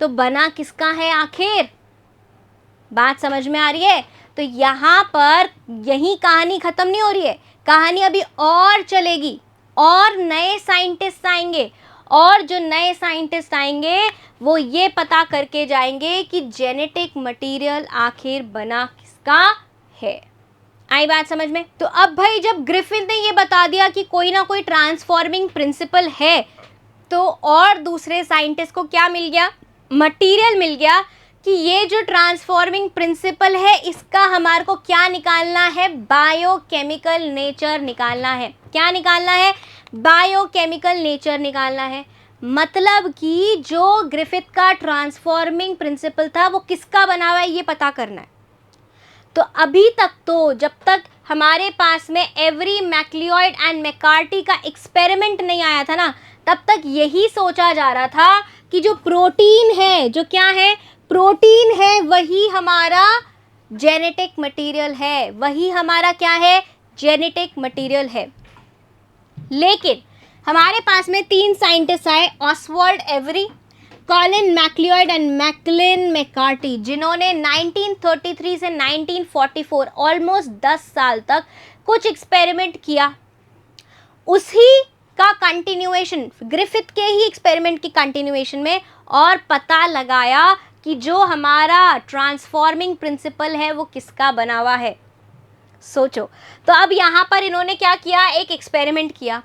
तो बना किसका है आखिर? बात समझ में आ रही है? तो यहाँ पर यही कहानी खत्म नहीं हो रही है, कहानी अभी और चलेगी और नए साइंटिस्ट आएंगे, और जो नए साइंटिस्ट आएंगे वो ये पता करके जाएंगे कि जेनेटिक मटेरियल आखिर बना किसका है। आई बात समझ में? तो अब भाई जब ग्रिफिथ ने ये बता दिया कि कोई ना कोई ट्रांसफॉर्मिंग प्रिंसिपल है, तो और दूसरे साइंटिस्ट को क्या मिल गया? मटेरियल मिल गया कि ये जो ट्रांसफॉर्मिंग प्रिंसिपल है इसका हमारे को क्या निकालना है? बायोकेमिकल नेचर निकालना है। क्या निकालना है? बायोकेमिकल नेचर निकालना है। मतलब कि जो ग्रिफिथ का ट्रांसफॉर्मिंग प्रिंसिपल था वो किसका बना हुआ है ये पता करना है। तो अभी तक तो जब तक हमारे पास में एवरी मैक्लियोड एंड मैकार्टी का एक्सपेरिमेंट नहीं आया था ना, तब तक यही सोचा जा रहा था कि जो प्रोटीन है, जो क्या है? प्रोटीन है, वही हमारा जेनेटिक मटेरियल है, वही हमारा क्या है? जेनेटिक मटेरियल है। लेकिन हमारे पास में 3 साइंटिस्ट आए, Oswald Avery, Colin MacLeod and Maclyn McCarty, जिन्होंने 1933 से 1944 ऑलमोस्ट 10 साल तक कुछ एक्सपेरिमेंट किया। उसी का कंटिन्यूएशन, ग्रिफिथ के ही एक्सपेरिमेंट की कंटिन्यूएशन में, और पता लगाया कि जो हमारा ट्रांसफॉर्मिंग प्रिंसिपल है वो किसका बना हुआ है। सोचो, तो अब यहाँ पर इन्होंने क्या किया? एक एक्सपेरिमेंट किया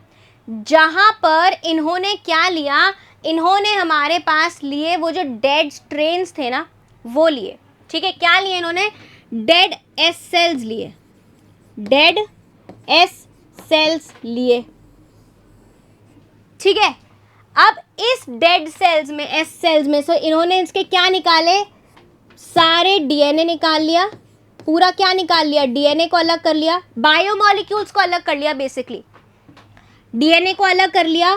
जहाँ पर इन्होंने क्या लिया? इन्होंने हमारे पास लिए वो जो डेड स्ट्रेन्स थे ना, वो लिए। ठीक है, क्या लिए इन्होंने? डेड एस सेल्स लिए, डेड एस सेल्स लिए। ठीक है, अब इस डेड सेल्स में, एस सेल्स में से इन्होंने इसके क्या निकाले? सारे डीएनए निकाल लिया, पूरा क्या निकाल लिया? डीएनए को अलग कर लिया, बायोमॉलिक्यूल्स को अलग कर लिया, बेसिकली डीएनए को अलग कर लिया।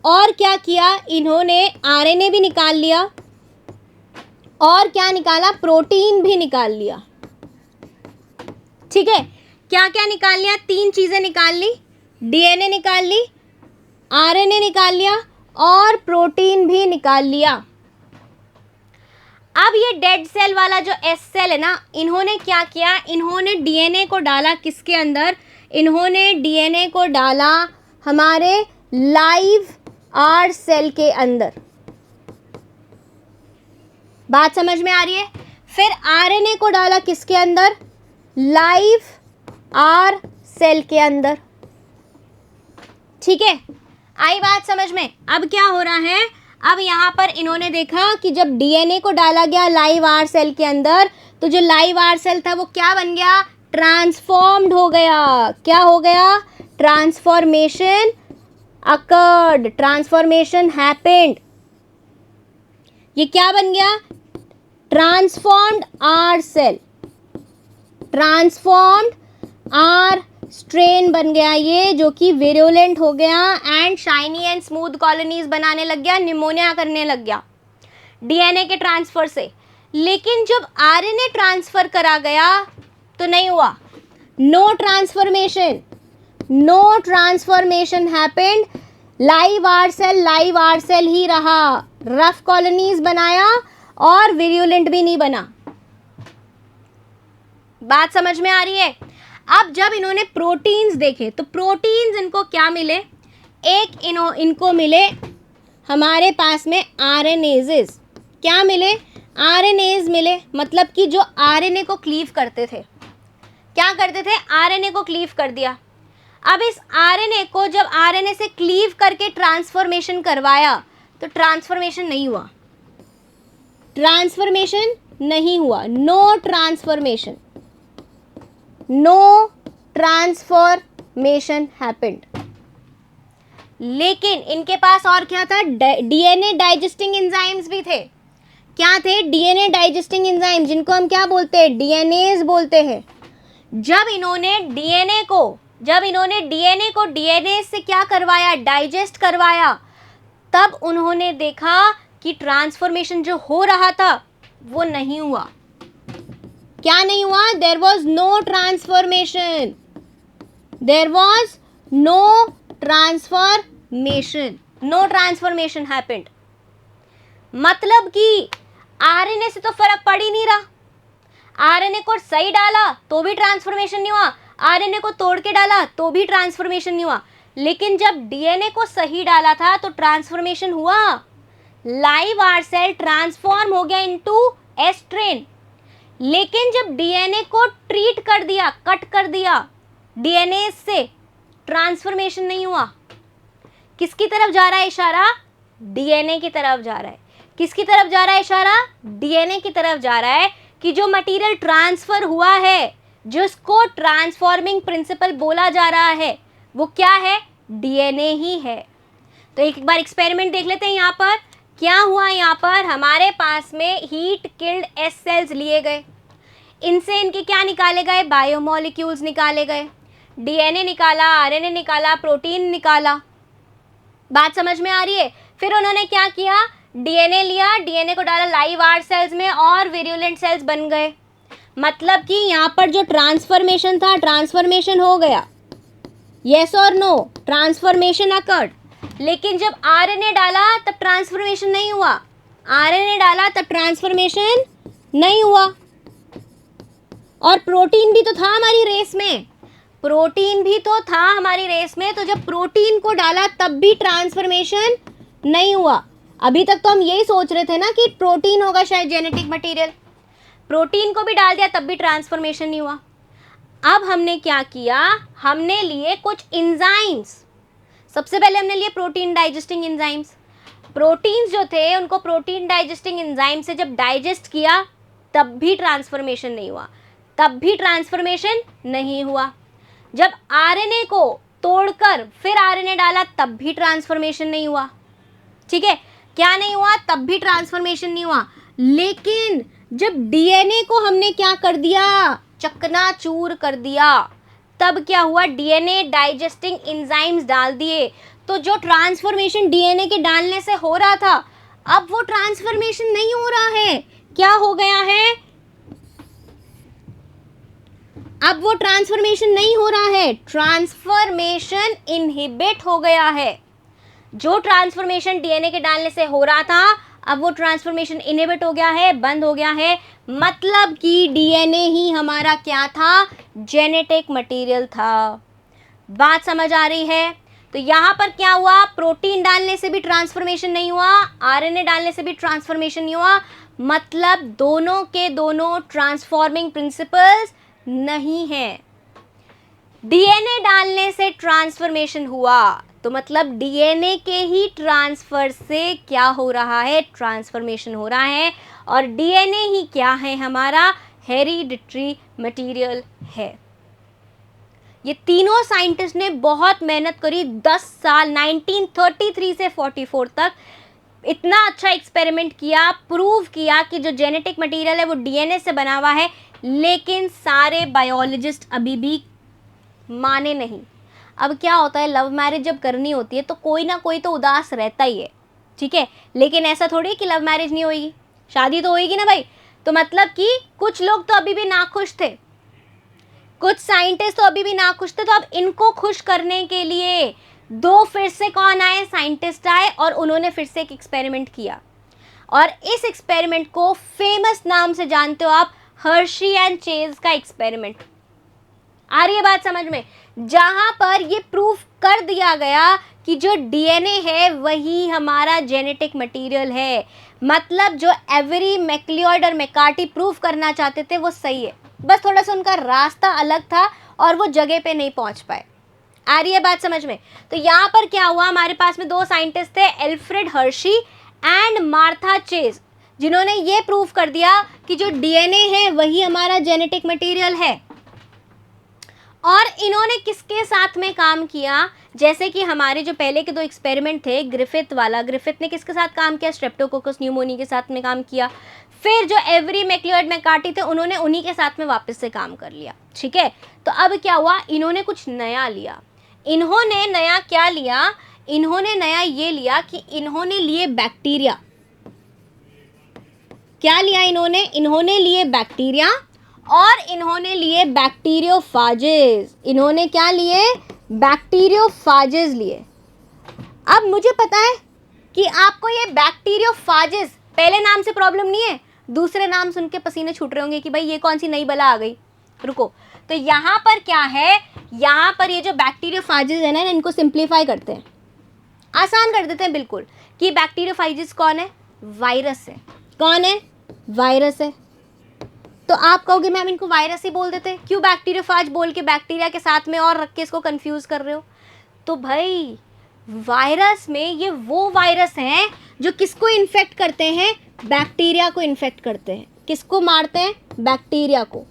और क्या किया इन्होंने? आरएनए भी निकाल लिया, और क्या निकाला? प्रोटीन भी निकाल लिया। ठीक है, क्या क्या निकाल लिया? 3 चीजें निकाल ली, डीएनए निकाल ली, आरएनए निकाल लिया, और प्रोटीन भी निकाल लिया। अब ये डेड सेल वाला जो एस सेल है ना, इन्होंने क्या किया? इन्होंने डीएनए को डाला किसके अंदर? इन्होंने डीएनए को डाला हमारे लाइव आर सेल के अंदर। बात समझ में आ रही है? फिर आरएनए को डाला किसके अंदर? लाइव आर सेल के अंदर। ठीक है, आई बात समझ में? अब क्या हो रहा है? अब यहाँ पर इन्होंने देखा कि जब डीएनए को डाला गया लाइव आर सेल के अंदर, तो जो लाइव आर सेल था वो क्या बन गया? ट्रांसफॉर्म्ड हो गया। क्या हो गया? Transformation occurred, transformation happened. ये क्या बन गया? Transformed R cell, transformed R strain बन गया ये, जो कि विरुलेंट हो गया and shiny and smooth colonies बनाने लग गया, निमोनिया करने लग गया डीएनए के ट्रांसफर से। लेकिन जब आरएनए ट्रांसफर करा गया तो नहीं हुआ, no transformation, no transformation happened. Live R cell ही रहा, रफ कॉलोनीज बनाया और विरुलेंट भी नहीं बना। बात समझ में आ रही है? अब जब इन्होंने प्रोटीन्स देखे तो प्रोटीन्स इनको क्या मिले? एक इनको मिले हमारे पास में आरएनएजेस। क्या मिले? आरएनएज मिले। मतलब कि जो आरएनए को क्लीव करते थे, क्या करते थे? आरएनए को क्लीव कर दिया। अब इस आरएनए को जब आरएनए से क्लीव करके ट्रांसफॉर्मेशन करवाया तो ट्रांसफॉर्मेशन नहीं हुआ, ट्रांसफॉर्मेशन नहीं हुआ, no transformation, no transformation happened. लेकिन इनके पास और क्या था? डीएनए डाइजेस्टिंग एंजाइम्स भी थे। क्या थे? डीएनए डाइजेस्टिंग एंजाइम, जिनको हम क्या बोलते हैं? डीएनएज बोलते हैं। जब इन्होंने डीएनए को डीएनए से क्या करवाया? डाइजेस्ट करवाया, तब उन्होंने देखा कि ट्रांसफॉर्मेशन जो हो रहा था वो नहीं हुआ। क्या नहीं हुआ? There was no transformation, there was no transformation. No transformation happened. मतलब कि आरएनए से तो फर्क पड़ ही नहीं रहा। आरएनए को सही डाला तो भी ट्रांसफॉर्मेशन नहीं हुआ, आरएनए को तोड़ के डाला तो भी ट्रांसफॉर्मेशन नहीं हुआ। लेकिन जब डीएनए को सही डाला था तो ट्रांसफॉर्मेशन हुआ। लाइव आर सेल ट्रांसफॉर्म हो गया इनटू एस्ट्रेन। लेकिन जब डीएनए को ट्रीट कर दिया, कट कर दिया डीएनए से, ट्रांसफॉर्मेशन नहीं हुआ। किसकी तरफ जा रहा है इशारा? डीएनए की तरफ जा रहा है। किसकी तरफ जा रहा है इशारा? डीएनए की तरफ जा रहा है कि जो मटेरियल ट्रांसफर हुआ है, जिसको ट्रांसफॉर्मिंग प्रिंसिपल बोला जा रहा है, वो क्या है? डीएनए ही है। तो एक बार एक्सपेरिमेंट देख लेते हैं। यहाँ पर क्या हुआ? यहाँ पर हमारे पास में हीट किल्ड एस सेल्स लिए गए, इनसे इनके क्या निकाले गए? बायोमोलिक्यूल्स निकाले गए। डीएनए निकाला, आरएनए निकाला, प्रोटीन निकाला। बात समझ में आ रही है? फिर उन्होंने क्या किया? डीएनए लिया, डीएनए को डाला लाइव आर सेल्स में और विरुलेंट सेल्स बन गए। मतलब कि यहाँ पर जो ट्रांसफॉर्मेशन था, ट्रांसफॉर्मेशन हो गया। यस और नो? Transformation occurred. लेकिन जब आरएनए डाला तब ट्रांसफॉर्मेशन नहीं हुआ। आरएनए डाला तब ट्रांसफॉर्मेशन नहीं हुआ। और प्रोटीन भी तो था हमारी रेस में, प्रोटीन भी तो था हमारी रेस में। तो जब प्रोटीन को डाला तब भी ट्रांसफॉर्मेशन नहीं हुआ। अभी तक तो हम यही सोच रहे थे ना कि प्रोटीन होगा शायद जेनेटिक मटेरियल। प्रोटीन को भी डाल दिया तब भी ट्रांसफॉर्मेशन नहीं हुआ। अब हमने क्या किया? हमने लिए कुछ एंजाइम्स। सबसे पहले हमने लिए प्रोटीन डाइजेस्टिंग एंजाइम्स। प्रोटीन्स जो थे उनको प्रोटीन डाइजेस्टिंग एंजाइम से जब डाइजेस्ट किया तब भी ट्रांसफॉर्मेशन नहीं हुआ, तब भी ट्रांसफॉर्मेशन नहीं हुआ। जब आरएनए को तोड़कर फिर आरएनए डाला तब भी ट्रांसफॉर्मेशन नहीं हुआ। ठीक है, क्या नहीं हुआ? तब भी ट्रांसफॉर्मेशन नहीं हुआ। लेकिन जब डीएनए को हमने क्या कर दिया? चकनाचूर कर दिया, तब क्या हुआ? डीएनए डाइजेस्टिंग एंजाइम्स डाल दिए। तो जो ट्रांसफॉर्मेशन डीएनए के डालने से हो रहा था, अब वो ट्रांसफॉर्मेशन नहीं हो रहा है। क्या हो गया है? अब वो ट्रांसफॉर्मेशन नहीं हो रहा है, ट्रांसफॉर्मेशन इनहिबिट हो गया है। जो ट्रांसफॉर्मेशन डीएनए के डालने से हो रहा था, अब वो ट्रांसफॉर्मेशन इनहिबिट हो गया है, बंद हो गया है। मतलब कि डीएनए ही हमारा क्या था? जेनेटिक मटेरियल था। बात समझ आ रही है? तो यहाँ पर क्या हुआ? प्रोटीन डालने से भी ट्रांसफॉर्मेशन नहीं हुआ, आरएनए डालने से भी ट्रांसफॉर्मेशन नहीं हुआ। मतलब दोनों के दोनों ट्रांसफॉर्मिंग प्रिंसिपल्स नहीं है। डीएनए डालने से ट्रांसफॉर्मेशन हुआ तो मतलब डीएनए के ही ट्रांसफर से क्या हो रहा है? ट्रांसफॉर्मेशन हो रहा है। और डीएनए ही क्या है? हमारा हेरिडिटरी मटेरियल है। ये तीनों साइंटिस्ट ने बहुत मेहनत करी, 10 साल 1933 से 44 तक इतना अच्छा एक्सपेरिमेंट किया, प्रूव किया कि जो जेनेटिक मटेरियल है वो डीएनए से बना हुआ है। लेकिन सारे बायोलॉजिस्ट अभी भी माने नहीं। अब क्या होता है, लव मैरिज जब करनी होती है तो कोई ना कोई तो उदास रहता ही है। ठीक है, लेकिन ऐसा थोड़ी है कि लव मैरिज नहीं होगी, शादी तो होगी ना भाई। तो मतलब कि कुछ लोग तो अभी भी नाखुश थे, कुछ साइंटिस्ट तो अभी भी नाखुश थे। तो अब इनको खुश करने के लिए दो फिर से कौन आए? साइंटिस्ट आए और उन्होंने फिर से एक एक्सपेरिमेंट किया। और इस एक्सपेरिमेंट को फेमस नाम से जानते हो आप, हर्शी एंड चेज का एक्सपेरिमेंट। आ रही है बात समझ में? जहां पर ये प्रूफ कर दिया गया कि जो डीएनए है वही हमारा जेनेटिक मटेरियल है। मतलब जो एवरी मैक्लियोड और मैकार्टी प्रूफ करना चाहते थे वो सही है, बस थोड़ा सा उनका रास्ता अलग था और वो जगह पे नहीं पहुंच पाए। आ रही है बात समझ में? तो यहाँ पर क्या हुआ, हमारे पास में दो साइंटिस्ट थे, Alfred Hershey and Martha chase, जिन्होंने ये प्रूफ कर दिया कि जो डीएनए है वही हमारा जेनेटिक मटेरियल है। और इन्होंने किसके साथ में काम किया? जैसे कि हमारे जो पहले के दो एक्सपेरिमेंट थे, ग्रिफिथ वाला, ग्रिफिथ ने किसके साथ काम किया? स्ट्रेप्टोकोकस न्यूमोनी के साथ में काम किया। फिर जो एवरी मैक्लियोड मैकार्टी थे उन्होंने उन्हीं के साथ में वापस से काम कर लिया। ठीक है, तो अब क्या हुआ, इन्होंने कुछ नया लिया। इन्होंने नया क्या लिया? इन्होंने नया ये लिया कि इन्होंने लिए बैक्टीरिया। क्या लिया इन्होंने? इन्होंने लिए बैक्टीरिया और इन्होंने लिए बैक्टीरियोफाजेस। इन्होंने क्या लिए? बैक्टीरियोफाजेस लिए। अब मुझे पता है कि आपको ये बैक्टीरियोफाजिस पहले नाम से प्रॉब्लम नहीं है, दूसरे नाम सुन के पसीने छूट रहे होंगे कि भाई ये कौन सी नई बला आ गई। रुको, तो यहाँ पर क्या है, यहाँ पर ये जो बैक्टीरियोफाजिस है ना, इनको सिंप्लीफाई करते हैं, आसान कर देते हैं बिल्कुल, कि बैक्टीरियोफाजिस कौन है, वायरस है। कौन है, वायरस है। तो आप कहोगे मैम इनको वायरस ही बोल देते, क्यों बैक्टीरियोफाज बोल के बैक्टीरिया के साथ में और रख के इसको कंफ्यूज कर रहे हो। तो भाई वायरस में ये वो वायरस हैं जो किसको इन्फेक्ट करते हैं, बैक्टीरिया को इन्फेक्ट करते हैं। किसको मारते हैं, बैक्टीरिया को।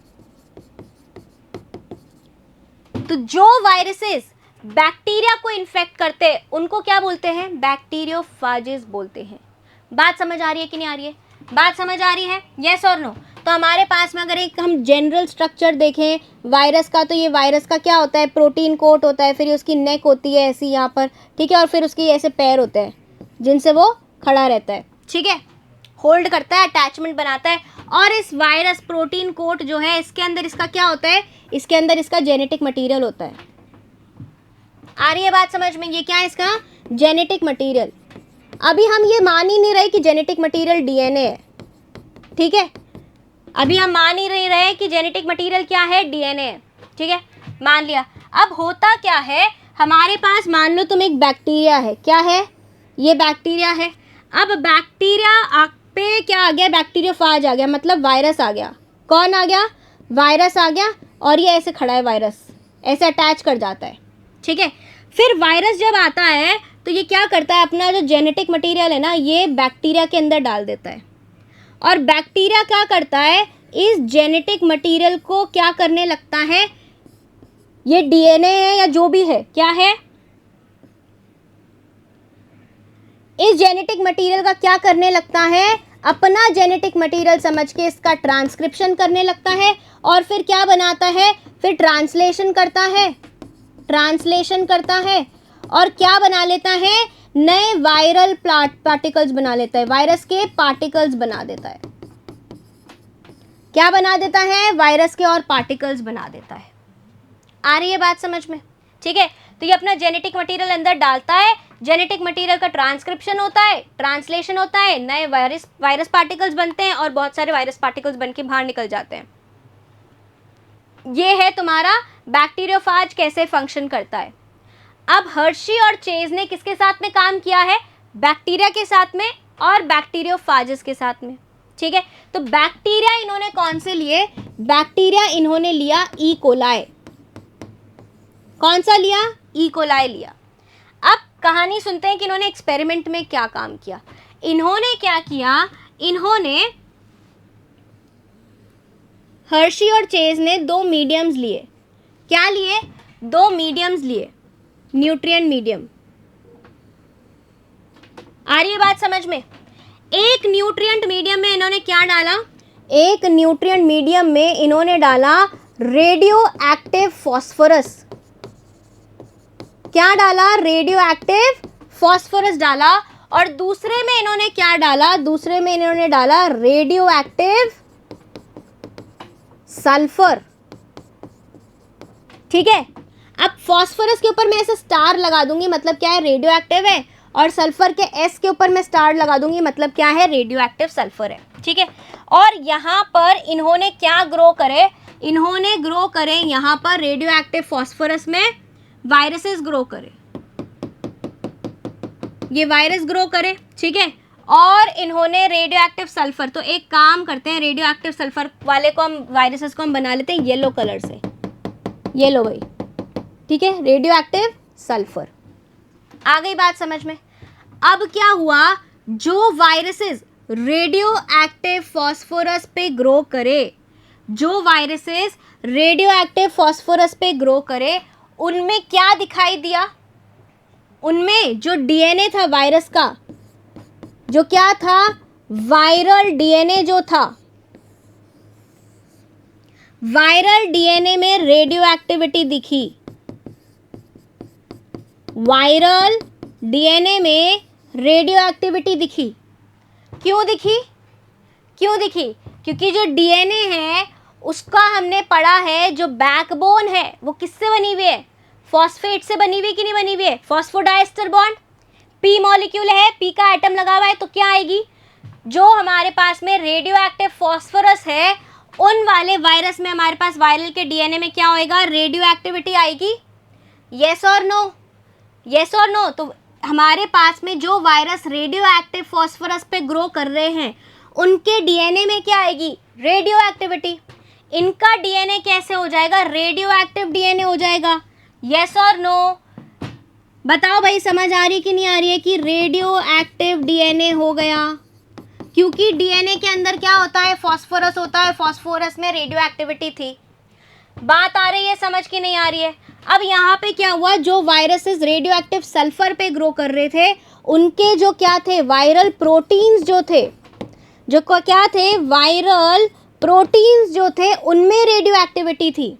तो जो वायरसेस बैक्टीरिया को इन्फेक्ट करते हैं उनको क्या बोलते हैं, बैक्टीरियोफाजिस बोलते हैं। बात समझ आ रही है कि नहीं आ रही है, बात समझ आ रही है, यस और नो। तो हमारे पास में अगर एक हम जनरल स्ट्रक्चर देखें वायरस का, तो ये वायरस का क्या होता है, प्रोटीन कोट होता है, फिर उसकी नेक होती है ऐसी यहाँ पर, ठीक है, और फिर उसकी ऐसे पैर होते हैं जिनसे वो खड़ा रहता है, ठीक है, होल्ड करता है, अटैचमेंट बनाता है। और इस वायरस प्रोटीन कोट जो है, इसके अंदर इसका क्या होता है, इसके अंदर इसका जेनेटिक मटीरियल होता है। आ रही है बात समझ में, ये क्या है इसका जेनेटिक मटीरियल। अभी हम ये मान ही नहीं रहे कि जेनेटिक मटीरियल डीएनए है, ठीक है, अभी हम मान ही नहीं रहे कि जेनेटिक मटीरियल क्या है, डीएनए है, ठीक है, मान लिया। अब होता क्या है, हमारे पास मान लो तुम एक बैक्टीरिया है, क्या है, ये बैक्टीरिया है। अब बैक्टीरिया पे क्या आ गया, बैक्टीरियोफाज आ गया, मतलब वायरस आ गया। कौन आ गया, वायरस आ गया, और ये ऐसे खड़ा है, वायरस ऐसे अटैच कर जाता है, ठीक है। फिर वायरस जब आता है तो ये क्या करता है, अपना जो जेनेटिक मटीरियल है ना, ये बैक्टीरिया के अंदर डाल देता है। और बैक्टीरिया क्या करता है, इस जेनेटिक मटीरियल को क्या करने लगता है, ये डीएनए है या जो भी है, क्या है, इस जेनेटिक मटीरियल का क्या करने लगता है, अपना जेनेटिक मटीरियल समझ के इसका ट्रांसक्रिप्शन करने लगता है। और फिर क्या बनाता है, फिर ट्रांसलेशन करता है, ट्रांसलेशन करता है, और क्या बना लेता है, नए वायरल पार्टिकल्स बना लेता है, वायरस के पार्टिकल्स बना देता है। क्या बना देता है, वायरस के और पार्टिकल्स बना देता है। आ रही है बात समझ में, ठीक है। तो ये अपना जेनेटिक मटीरियल अंदर डालता है, जेनेटिक मटीरियल का ट्रांसक्रिप्शन होता है, ट्रांसलेशन होता है, नए वायरस पार्टिकल्स बनते हैं, और बहुत सारे वायरस पार्टिकल्स बन के बाहर निकल जाते हैं। ये है तुम्हारा बैक्टीरियोफाज कैसे फंक्शन करता है। अब हर्शी और चेज ने किसके साथ में काम किया है, बैक्टीरिया के साथ में और बैक्टीरियोफाजिस के साथ में, ठीक है। तो बैक्टीरिया इन्होंने कौन से लिए, बैक्टीरिया इन्होंने लिया ई कोलाई। कौन सा लिया, ई कोलाई लिया। अब कहानी सुनते हैं कि इन्होंने एक्सपेरिमेंट में क्या काम किया। इन्होंने क्या किया, इन्होंने हर्शी और चेज ने दो मीडियम्स लिए। क्या लिए, दो मीडियम्स लिए, न्यूट्रिएंट मीडियम। आ रही है बात समझ में। एक न्यूट्रिएंट मीडियम में इन्होंने क्या डाला, एक न्यूट्रिएंट मीडियम में इन्होंने डाला रेडियो एक्टिव फॉस्फोरस। क्या डाला, रेडियो एक्टिव फॉस्फोरस डाला। और दूसरे में इन्होंने क्या डाला, दूसरे में इन्होंने डाला रेडियो एक्टिव सल्फर, ठीक है। अब फॉस्फोरस के ऊपर मैं ऐसे स्टार लगा दूंगी, मतलब क्या है, रेडियो एक्टिव है, और सल्फर के एस के ऊपर मैं स्टार लगा दूंगी, मतलब क्या है, रेडियो एक्टिव सल्फर है, ठीक है। और यहाँ पर इन्होंने क्या ग्रो करे, इन्होंने ग्रो करे यहाँ पर रेडियो एक्टिव फॉस्फोरस में वायरसेस ग्रो करे, ये वायरस ग्रो करे, ठीक है। और इन्होंने रेडियो एक्टिव सल्फर, तो एक काम करते हैं, रेडियो एक्टिव सल्फर वाले को हम, वायरसेस को हम बना लेते हैं येलो कलर से, ये लो भाई, ठीक है, रेडियो एक्टिव सल्फर। आ गई बात समझ में। अब क्या हुआ, जो वायरसेस रेडियो एक्टिव फॉस्फोरस पे ग्रो करे, जो वायरसेस रेडियो एक्टिव फॉस्फोरस पे ग्रो करे, उनमें क्या दिखाई दिया, उनमें जो डीएनए था वायरस का, जो क्या था, वायरल डीएनए जो था, वायरल डीएनए में रेडियो एक्टिविटी दिखी। वायरल डीएनए में रेडियो एक्टिविटी दिखी। क्यों दिखी, क्यों दिखी, क्योंकि जो डीएनए है उसका हमने पढ़ा है, जो बैकबोन है वो किससे बनी हुई है, फॉस्फेट से बनी हुई कि नहीं बनी हुई है, फॉस्फोडाइस्टर बॉन्ड। पी मॉलिक्यूल है, पी का एटम लगा हुआ है, तो क्या आएगी, जो हमारे पास में रेडियो एक्टिव फॉस्फोरस है उन वाले वायरस में हमारे पास वायरल के डीएनए में क्या होएगा, रेडियो एक्टिविटी आएगी। यस और नो, यस और नो। तो हमारे पास में जो वायरस रेडियो एक्टिव फॉस्फोरस पे ग्रो कर रहे हैं उनके डीएनए में क्या आएगी, रेडियो एक्टिविटी। इनका डीएनए कैसे हो जाएगा, रेडियो एक्टिव डीएनए हो जाएगा। यस और नो, बताओ भाई, समझ आ रही कि नहीं आ रही है कि रेडियो एक्टिव डीएनए हो गया, क्योंकि डीएनए के अंदर क्या होता है, फॉस्फोरस होता है, फॉस्फोरस में रेडियो एक्टिविटी थी। बात आ रही है समझ की नहीं आ रही है। अब यहाँ पे क्या हुआ, जो वायरसेस रेडियो एक्टिव सल्फर पे ग्रो कर रहे थे उनके जो क्या थे, वायरल प्रोटीन्स जो थे, जो क्या थे, वायरल प्रोटीन्स जो थे उनमें रेडियो एक्टिविटी थी।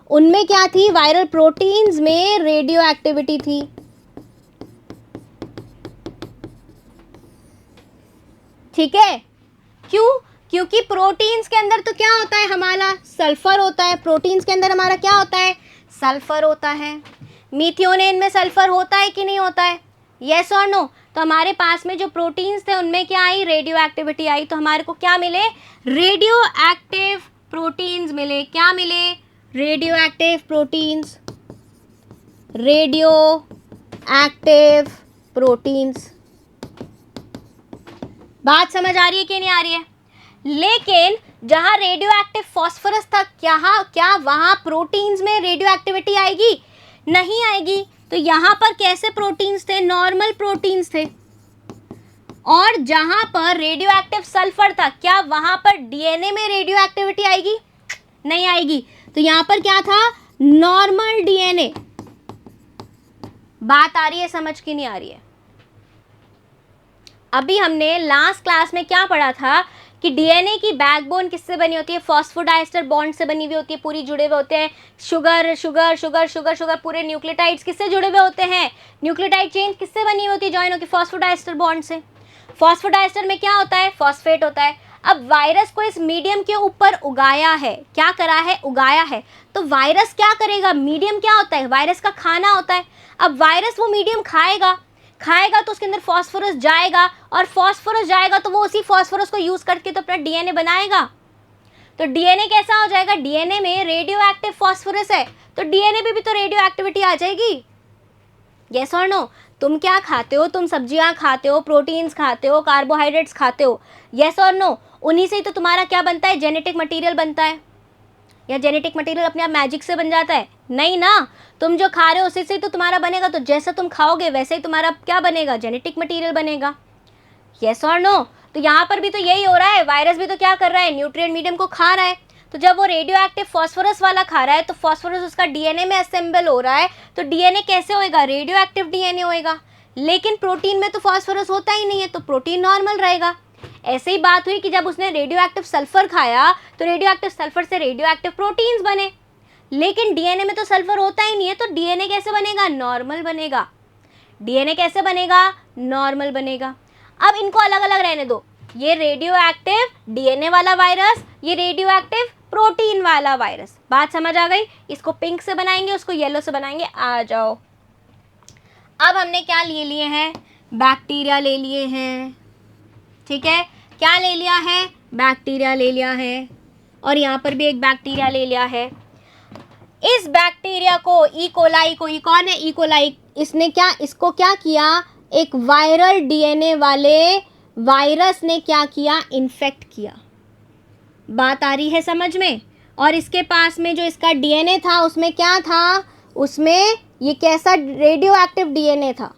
उनमें क्या थी, वायरल प्रोटीन्स में रेडियो एक्टिविटी थी। ठीक है, क्यों, क्योंकि प्रोटीन्स के अंदर तो क्या होता है, हमारा सल्फर होता है। प्रोटीन्स के अंदर हमारा क्या होता है, सल्फर होता है। मीथियोनेन में सल्फर होता है कि नहीं होता है, यस और नो। तो हमारे पास में जो प्रोटीन्स थे उनमें क्या आई, रेडियो एक्टिविटी आई। तो हमारे को क्या मिले, रेडियो एक्टिव प्रोटीन्स मिले। क्या मिले, radio active proteins, radio active proteins. बात समझ आ रही है कि नहीं आ रही है। लेकिन जहां रेडियो एक्टिव फॉस्फोरस था, क्या वहां प्रोटीन्स में रेडियो एक्टिविटी आएगी, नहीं आएगी। तो यहाँ पर कैसे प्रोटीन्स थे, नॉर्मल प्रोटीन्स थे। और जहां पर रेडियो एक्टिव सल्फर था, क्या वहां पर डीएनए में रेडियो एक्टिविटी आएगी, नहीं आएगी। तो यहाँ पर क्या था, नॉर्मल डीएनए। बात आ रही है समझ की नहीं आ रही है। अभी हमने लास्ट क्लास में क्या पढ़ा था कि डीएनए की बैकबोन किससे बनी होती है, फॉस्फोडाइस्टर बॉन्ड से बनी हुई होती है, पूरी जुड़े हुए होते हैं। Sugar sugar sugar sugar sugar, पूरे न्यूक्लियोटाइड्स किससे जुड़े हुए होते हैं, न्यूक्लियोटाइड चेन किससे बनी हुई होती है, जॉइन होती है फॉस्फोडाइस्टर बॉन्ड से। फॉस्फोडाइस्टर में क्या होता है, फॉस्फेट होता है। अब वायरस को इस मीडियम के ऊपर उगाया है, क्या करा है, उगाया है। तो वायरस क्या करेगा, मीडियम क्या होता है, वायरस का खाना होता है। अब वायरस वो मीडियम खाएगा तो उसके अंदर फॉस्फोरस जाएगा, और फॉस्फोरस जाएगा तो वो उसी फॉस्फोरस को यूज करके तो अपना डीएनए बनाएगा। तो डीएनए कैसा हो जाएगा, डीएनए में रेडियो एक्टिव फॉस्फोरस है, तो डीएनए पे भी तो रेडियो एक्टिविटी आ जाएगी। यस और नो। तुम क्या खाते हो, तुम सब्जियां खाते हो, प्रोटीन्स खाते हो, कार्बोहाइड्रेट्स खाते हो, यस और नो। उन्हीं से ही तो तुम्हारा क्या बनता है, जेनेटिक मटीरियल बनता है। या जेनेटिक मटीरियल अपने आप मैजिक से बन जाता है, नहीं ना। तुम जो खा रहे हो उसी से तो तुम्हारा बनेगा। तो जैसा तुम खाओगे वैसे ही तुम्हारा क्या बनेगा, जेनेटिक मटीरियल बनेगा। यस और नो। तो यहाँ पर भी तो यही हो रहा है, वायरस भी तो क्या कर रहा है, न्यूट्रिएंट मीडियम को खा रहा है। तो जब वो रेडियो एक्टिव फॉस्फोरस वाला खा रहा है तो फॉस्फोरस उसका डीएनए में असेंबल हो रहा है। तो डीएनए कैसे होएगा, रेडियो एक्टिव डीएनए होएगा। लेकिन प्रोटीन में तो फॉस्फोरस होता ही नहीं है, तो प्रोटीन नॉर्मल रहेगा। ऐसे ही बात हुई कि जब उसने रेडियो एक्टिव सल्फर खाया तो रेडियो एक्टिव सल्फर से रेडियो एक्टिव प्रोटीन्स बने। लेकिन डीएनए में तो सल्फर होता ही नहीं है, तो डीएनए कैसे बनेगा, नॉर्मल बनेगा। डीएनए कैसे बनेगा, नॉर्मल बनेगा। अब इनको अलग अलग रहने दो, ये रेडियो एक्टिव डीएनए वाला वायरस, ये रेडियो एक्टिव प्रोटीन वाला वायरस। बात समझ आ गई। इसको पिंक से बनाएंगे, उसको येलो से बनाएंगे। आ जाओ। अब हमने क्या ले लिए हैं, बैक्टीरिया ले लिए हैं। ठीक है, क्या ले लिया है, बैक्टीरिया ले लिया है। और यहाँ पर भी एक बैक्टीरिया ले लिया है। इस बैक्टीरिया को, ई कोलाई को, ई कौन है, ई कोलाई, इसको क्या किया, एक वायरल डीएनए वाले वायरस ने क्या किया, इन्फेक्ट किया। बात आ रही है समझ में। और इसके पास में जो इसका डीएनए था उसमें क्या था, उसमें ये कैसा रेडियो एक्टिव डीएनए था,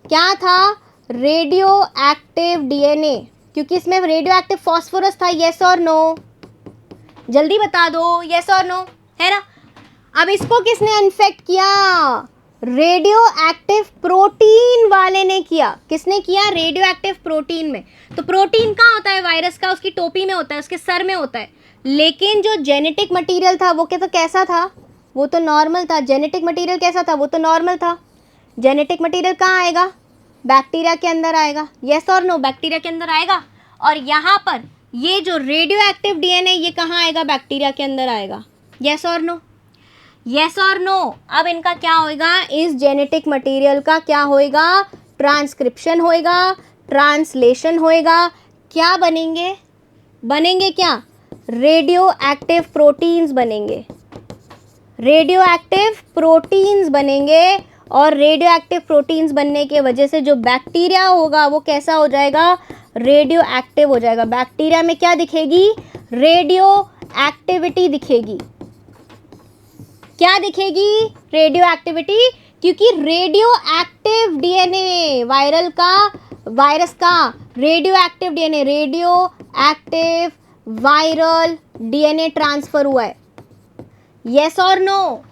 क्या था, रेडियो एक्टिव डीएनए, क्योंकि इसमें रेडियो एक्टिव फॉस्फोरस था। यस और नो, जल्दी बता दो, यस और नो, है ना। अब इसको किसने इन्फेक्ट किया, रेडियो एक्टिव प्रोटीन वाले ने किया। किसने किया, रेडियो एक्टिव प्रोटीन में। तो प्रोटीन कहाँ होता है वायरस का, उसकी टोपी में होता है, उसके सर में होता है। लेकिन जो जेनेटिक मटेरियल था वो कैसा था, वो तो नॉर्मल था। जेनेटिक मटेरियल कैसा था, वो तो नॉर्मल था। जेनेटिक मटेरियल कहाँ आएगा, बैक्टीरिया के अंदर आएगा। यस और नो, बैक्टीरिया के अंदर आएगा। और यहाँ पर ये जो रेडियो एक्टिव डीएनए ये कहाँ आएगा, बैक्टीरिया के अंदर आएगा। यस और नो, यस और नो। अब इनका क्या होएगा, इस जेनेटिक मटेरियल का क्या होएगा, ट्रांसक्रिप्शन होएगा, ट्रांसलेशन होएगा, क्या बनेंगे? बनेंगे क्या? रेडियो एक्टिव प्रोटीन्स बनेंगे, रेडियो एक्टिव प्रोटीन्स बनेंगे। और रेडियो एक्टिव प्रोटीन्स बनने के वजह से जो बैक्टीरिया होगा वो कैसा हो जाएगा? रेडियो एक्टिव हो जाएगा। बैक्टीरिया में क्या दिखेगी? रेडियो एक्टिविटी दिखेगी। क्या दिखेगी? रेडियो एक्टिविटी, क्योंकि रेडियो एक्टिव डीएनए वायरस का radio active DNA, radio active viral DNA transfer हुआ है। यस और नो?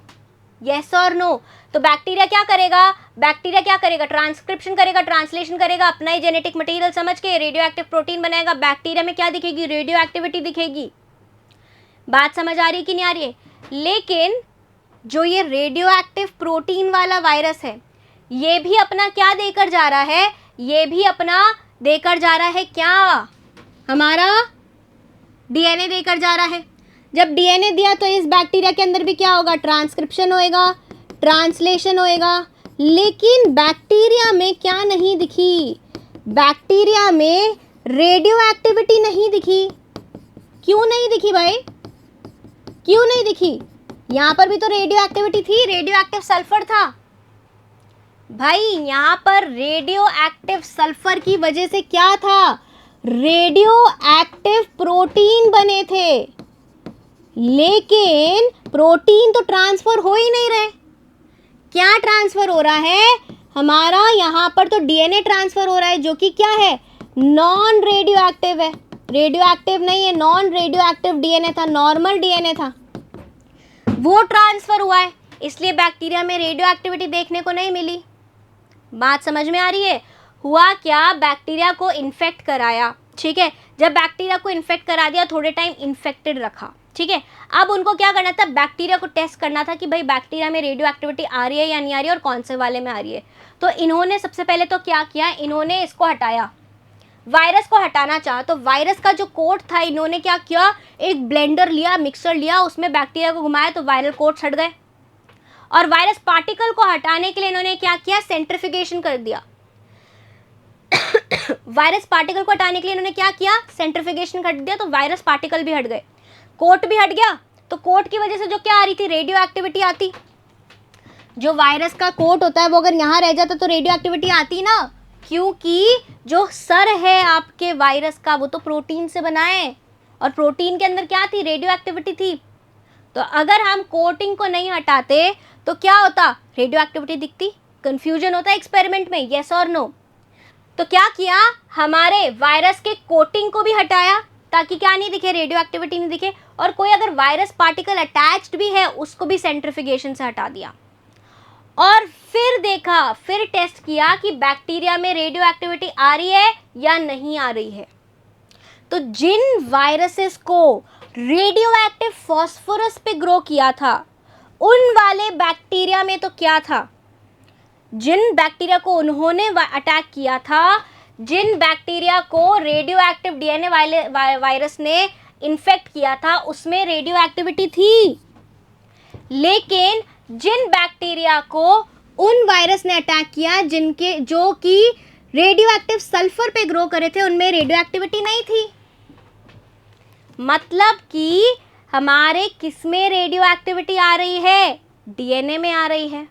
यस और नो? तो बैक्टीरिया क्या करेगा? ट्रांसक्रिप्शन करेगा, ट्रांसलेशन करेगा, अपना ही जेनेटिक मटेरियल समझ के रेडियो एक्टिव प्रोटीन बनाएगा। बैक्टीरिया में क्या दिखेगी? रेडियो एक्टिविटी दिखेगी। बात समझ आ रही कि नहीं आ रही है? लेकिन जो ये रेडियो एक्टिव प्रोटीन वाला वायरस है, ये भी अपना क्या देकर जा रहा है? ये भी अपना देकर जा रहा है क्या? हमारा डीएनए देकर जा रहा है। जब डीएनए दिया तो इस बैक्टीरिया के अंदर भी क्या होगा? ट्रांसक्रिप्शन होएगा, ट्रांसलेशन होएगा। लेकिन बैक्टीरिया में क्या नहीं दिखी? बैक्टीरिया में रेडियो एक्टिविटी नहीं दिखी। क्यों नहीं दिखी भाई? क्यों नहीं दिखी? यहाँ पर भी तो रेडियो एक्टिविटी थी, रेडियो एक्टिव सल्फर था भाई। यहाँ पर रेडियो एक्टिव सल्फर की वजह से क्या था? रेडियो एक्टिव प्रोटीन बने थे, लेकिन प्रोटीन तो ट्रांसफर हो ही नहीं रहे। क्या ट्रांसफर हो रहा है? हमारा यहाँ पर तो डीएनए ट्रांसफर हो रहा है, जो कि क्या है? नॉन रेडियो एक्टिव है। रेडियो एक्टिव नहीं है, नॉन रेडियो एक्टिव डीएनए था, नॉर्मल डीएनए था, वो ट्रांसफर हुआ है। इसलिए बैक्टीरिया में रेडियो एक्टिविटी देखने को नहीं मिली। बात समझ में आ रही है? हुआ क्या? बैक्टीरिया को इन्फेक्ट कराया, ठीक है। जब बैक्टीरिया को इन्फेक्ट करा दिया, थोड़े टाइम इन्फेक्टेड रखा, ठीक है। अब उनको क्या करना था? बैक्टीरिया को टेस्ट करना था कि भाई बैक्टीरिया में रेडियो एक्टिविटी आ रही है या नहीं आ रही है, और कौन से वाले में आ रही है। तो इन्होंने सबसे पहले तो क्या किया? इन्होंने इसको हटाया, वायरस को हटाना चाहा। तो वायरस का जो कोट था, इन्होंने क्या किया? एक ब्लेंडर लिया, मिक्सर लिया, उसमें बैक्टीरिया को घुमाया तो वायरल कोट हट गए। और वायरस पार्टिकल को हटाने के लिए इन्होंने क्या किया? सेंट्रीफ्यूगेशन कर दिया। वायरस पार्टिकल को हटाने के लिए इन्होंने क्या किया? सेंट्रीफ्यूगेशन कर दिया, तो वायरस पार्टिकल भी हट गए, कोट भी हट गया। तो कोट की वजह से जो क्या आ रही थी? रेडियो एक्टिविटी आती। जो वायरस का कोट होता है वो अगर यहाँ रह जाता तो रेडियो एक्टिविटी आती ना, क्योंकि जो सर है आपके वायरस का वो तो प्रोटीन से बना है, और प्रोटीन के अंदर क्या थी? रेडियो एक्टिविटी थी। तो अगर हम कोटिंग को नहीं हटाते तो क्या होता? रेडियो एक्टिविटी दिखती। कंफ्यूजन होता है एक्सपेरिमेंट में, यस और नो? तो क्या किया? हमारे वायरस के कोटिंग को भी हटाया ताकि क्या नहीं दिखे? रेडियो एक्टिविटी नहीं दिखे। और कोई अगर वायरस पार्टिकल अटैच्ड भी है उसको भी सेंट्रीफ्यूगेशन से हटा दिया। और फिर देखा, फिर टेस्ट किया कि बैक्टीरिया में रेडियो एक्टिविटी आ रही है या नहीं आ रही है। तो जिन वायरसेस को रेडियो एक्टिव फॉस्फोरस पे ग्रो किया था, उन वाले बैक्टीरिया में तो क्या था? जिन बैक्टीरिया को उन्होंने अटैक किया था, जिन बैक्टीरिया को रेडियो एक्टिव डीएनए वायरस ने इन्फेक्ट किया था, उसमें रेडियो एक्टिविटी थी। लेकिन जिन बैक्टीरिया को उन वायरस ने अटैक किया जो कि रेडियो एक्टिव सल्फर पे ग्रो करे थे, उनमें रेडियो एक्टिविटी नहीं थी। मतलब कि हमारे किस में रेडियो एक्टिविटी आ रही है? डीएनए में आ रही है,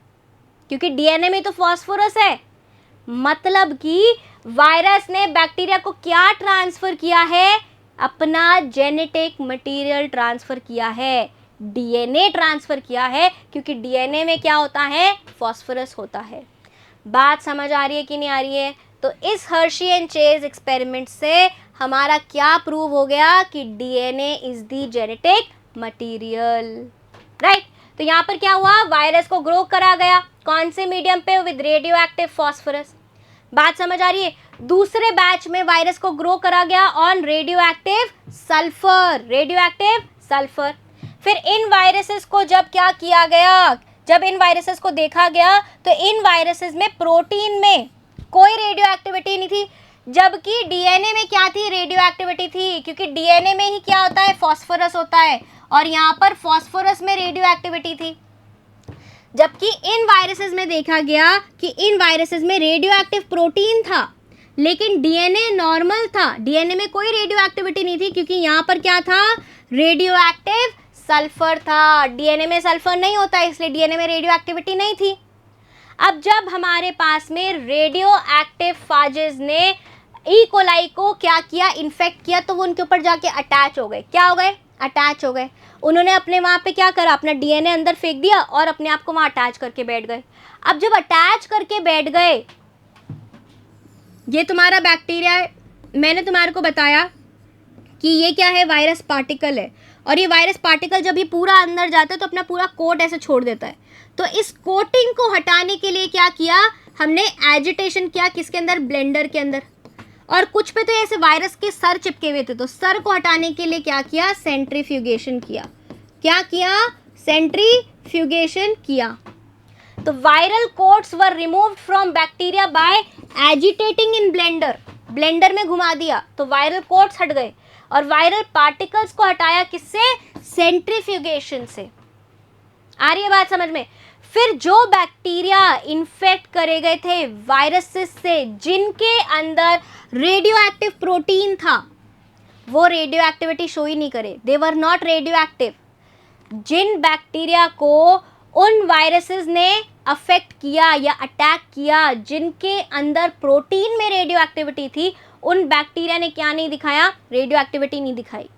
क्योंकि डीएनए में तो फॉस्फोरस है। मतलब कि वायरस ने बैक्टीरिया को क्या ट्रांसफर किया है? अपना जेनेटिक मटेरियल ट्रांसफर किया है, डीएनए ट्रांसफर किया है, क्योंकि डीएनए में क्या होता है? फॉस्फोरस होता है। बात समझ आ रही है कि नहीं आ रही है? तो इस हर्शी एंड चेज एक्सपेरिमेंट से हमारा क्या प्रूव हो गया? कि DNA is the genetic material, right. तो यहाँ पर क्या हुआ? वायरस को ग्रो करा गया, कौन से मीडियम पे? With radio active phosphorus. बात समझ आ रही है? दूसरे बैच में वायरस को ग्रो करा गया on radio active sulphur, radio active sulphur. फिर इन वायरसेस को जब क्या किया गया? जब इन वायरसेस को देखा गया तो इन वायरसेस में प्रोटीन में कोई रेडियो एक्टिविटी नहीं थी, जबकि डीएनए में क्या थी? रेडियो एक्टिविटी थी, क्योंकि डीएनए में ही क्या होता है? फॉस्फोरस होता है, और यहाँ पर फॉस्फोरस में रेडियो एक्टिविटी थी। जबकि इन वायरसेस में देखा गया कि इन वायरसेस में रेडियो एक्टिव प्रोटीन था, लेकिन डीएनए नॉर्मल था, डीएनए में कोई रेडियो एक्टिविटी नहीं थी, क्योंकि यहाँ पर क्या था, रेडियो एक्टिव सल्फर था। डीएनए में सल्फर नहीं होता, इसलिए डीएनए में रेडियो एक्टिविटी नहीं थी। अब जब हमारे पास में रेडियो एक्टिव फाजेस ने ई कोलाई को क्या किया, इन्फेक्ट किया, तो वो उनके ऊपर जाके अटैच हो गए। क्या हो गए, अटैच हो गए। उन्होंने अपने वहाँ पे क्या करा, अपना डीएनए अंदर फेंक दिया और अपने आप को वहाँ अटैच करके बैठ गए। अब जब अटैच करके बैठ गए, ये तुम्हारा बैक्टीरिया है, मैंने तुम्हारे को बताया कि ये क्या है, वायरस पार्टिकल है, और ये वायरस पार्टिकल जब ये पूरा अंदर जाता है तो अपना पूरा कोट ऐसे छोड़ देता है। तो इस कोटिंग को हटाने के लिए क्या किया हमने, एजिटेशन किया, किसके अंदर, ब्लेंडर के अंदर। और कुछ पे तो ऐसे वायरस के सर चिपके हुए थे, तो सर को हटाने के लिए क्या किया, सेंट्रीफ्यूगेशन किया। क्या किया, सेंट्रीफ्यूगेशन किया। तो viral quotes were removed from bacteria by agitating in Blender, blender में घुमा दिया तो वायरल कोट्स हट गए, और वायरल पार्टिकल्स को हटाया किससे, सेंट्रीफ्यूगेशन से। आ रही है बात समझ में। फिर जो बैक्टीरिया इन्फेक्ट करे गए थे वायरसेस से जिनके अंदर रेडियो एक्टिव प्रोटीन था, वो रेडियो एक्टिविटी शो ही नहीं करे, they were not radioactive. जिन बैक्टीरिया को उन वायरसेस ने अफेक्ट किया या अटैक किया जिनके अंदर प्रोटीन में रेडियो एक्टिविटी थी, उन बैक्टीरिया ने क्या नहीं दिखाया, रेडियो एक्टिविटी नहीं दिखाई।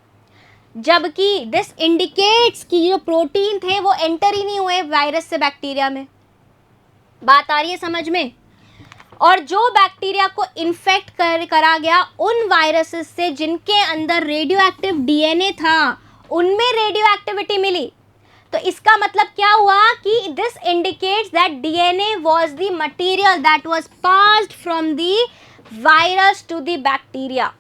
जबकि दिस इंडिकेट्स कि जो प्रोटीन थे वो एंटर ही नहीं हुए वायरस से बैक्टीरिया में। बात आ रही है समझ में। और जो बैक्टीरिया को इन्फेक्ट करा गया उन वायरसेस से जिनके अंदर रेडियो एक्टिव डीएनए था, उनमें रेडियो एक्टिविटी मिली। तो इसका मतलब क्या हुआ कि this indicates that DNA was the material that was passed from the virus to the bacteria.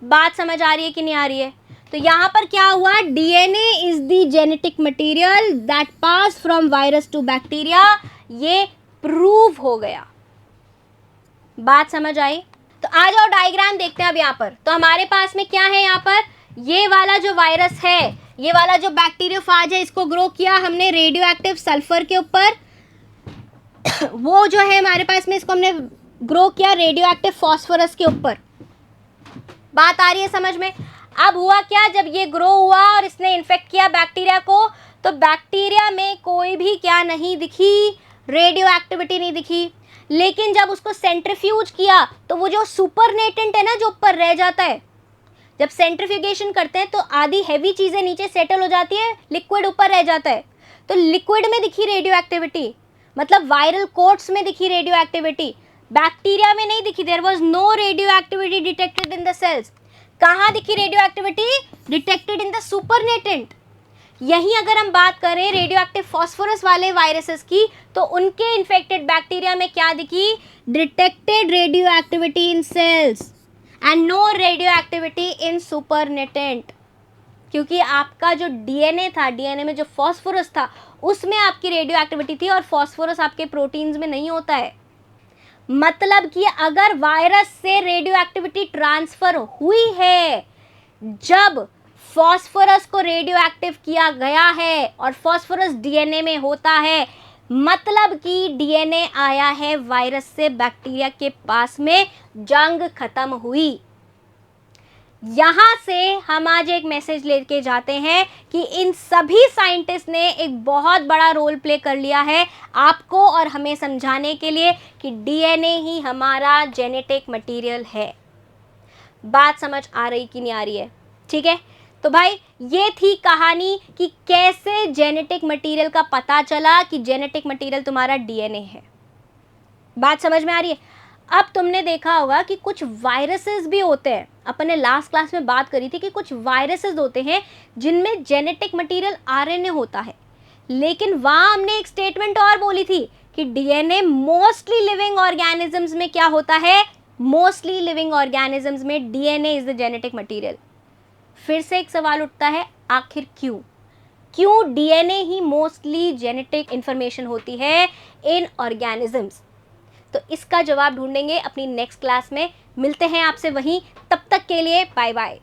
बात समझ आ रही है कि नहीं आ रही है। तो यहाँ पर क्या हुआ, DNA is the genetic material that pass from virus to bacteria, ये प्रूव हो गया। बात समझ आई। तो आ जाओ डायग्राम देखते हैं अब यहाँ पर। तो हमारे पास में क्या है, यहाँ पर ये वाला जो वायरस है, ये वाला जो बैक्टीरियोफाज है, इसको ग्रो किया हमने रेडियो एक्टिव सल्फर के ऊपर। वो जो है हमारे पास में, इसको हमने ग्रो किया रेडियो एक्टिव फॉस्फोरस के ऊपर। बात आ रही है समझ में। अब हुआ क्या, जब ये ग्रो हुआ और इसने इन्फेक्ट किया बैक्टीरिया को, तो बैक्टीरिया में कोई भी क्या नहीं दिखी, रेडियो एक्टिविटी नहीं दिखी। लेकिन जब उसको सेंट्रीफ्यूज किया तो वो जो सुपरनेटेंट है ना, जो ऊपर रह जाता है, जब सेंट्रीफ्यूगेशन करते हैं तो आधी हैवी चीज़ें नीचे सेटल हो जाती है, लिक्विड ऊपर रह जाता है। तो लिक्विड में दिखी रेडियो एक्टिविटी, मतलब वायरल कोट्स में दिखी रेडियो एक्टिविटी, बैक्टीरिया में नहीं दिखी। There was no radioactivity detected in the cells. कहाँ दिखी radioactivity, detected in the supernatant. यहीं अगर हम बात करें रेडियो एक्टिव फॉस्फोरस वाले वायरसेस की, तो उनके इन्फेक्टेड बैक्टीरिया में क्या दिखी, detected radioactivity in cells and no radioactivity in supernatant. क्योंकि आपका जो डीएनए था, डीएनए में जो फॉस्फोरस था उसमें आपकी रेडियो एक्टिविटी थी, और फॉस्फोरस आपके प्रोटीन्स में नहीं होता है। मतलब कि अगर वायरस से रेडियो एक्टिविटी ट्रांसफर हुई है, जब फॉस्फोरस को रेडियो एक्टिव किया गया है और फॉस्फोरस डीएनए में होता है, मतलब कि डीएनए आया है वायरस से बैक्टीरिया के पास में, जंग खत्म हुई। यहाँ से हम आज एक मैसेज लेके जाते हैं कि इन सभी साइंटिस्ट ने एक बहुत बड़ा रोल प्ले कर लिया है आपको और हमें समझाने के लिए कि डीएनए ही हमारा जेनेटिक मटेरियल है। बात समझ आ रही कि नहीं आ रही है, ठीक है। तो भाई ये थी कहानी कि कैसे जेनेटिक मटेरियल का पता चला कि जेनेटिक मटेरियल तुम्हारा डीएनए है। बात समझ में आ रही है। अब तुमने देखा होगा कि कुछ वायरसेस भी होते हैं, अपन ने लास्ट क्लास में बात करी थी कि कुछ वायरसेस होते हैं जिनमें जेनेटिक मटेरियल आरएनए होता है, लेकिन वहाँ हमने एक स्टेटमेंट और बोली थी कि डीएनए मोस्टली लिविंग ऑर्गेनिजम्स में क्या होता है, मोस्टली लिविंग ऑर्गेनिजम्स में DNA is the genetic material. फिर से एक सवाल उठता है, आखिर क्यों डीएनए ही मोस्टली जेनेटिक इंफॉर्मेशन होती है इन ऑर्गेनिजम्स। तो इसका जवाब ढूंढेंगे अपनी नेक्स्ट क्लास में। मिलते हैं आपसे वहीं, तब तक के लिए बाय बाय।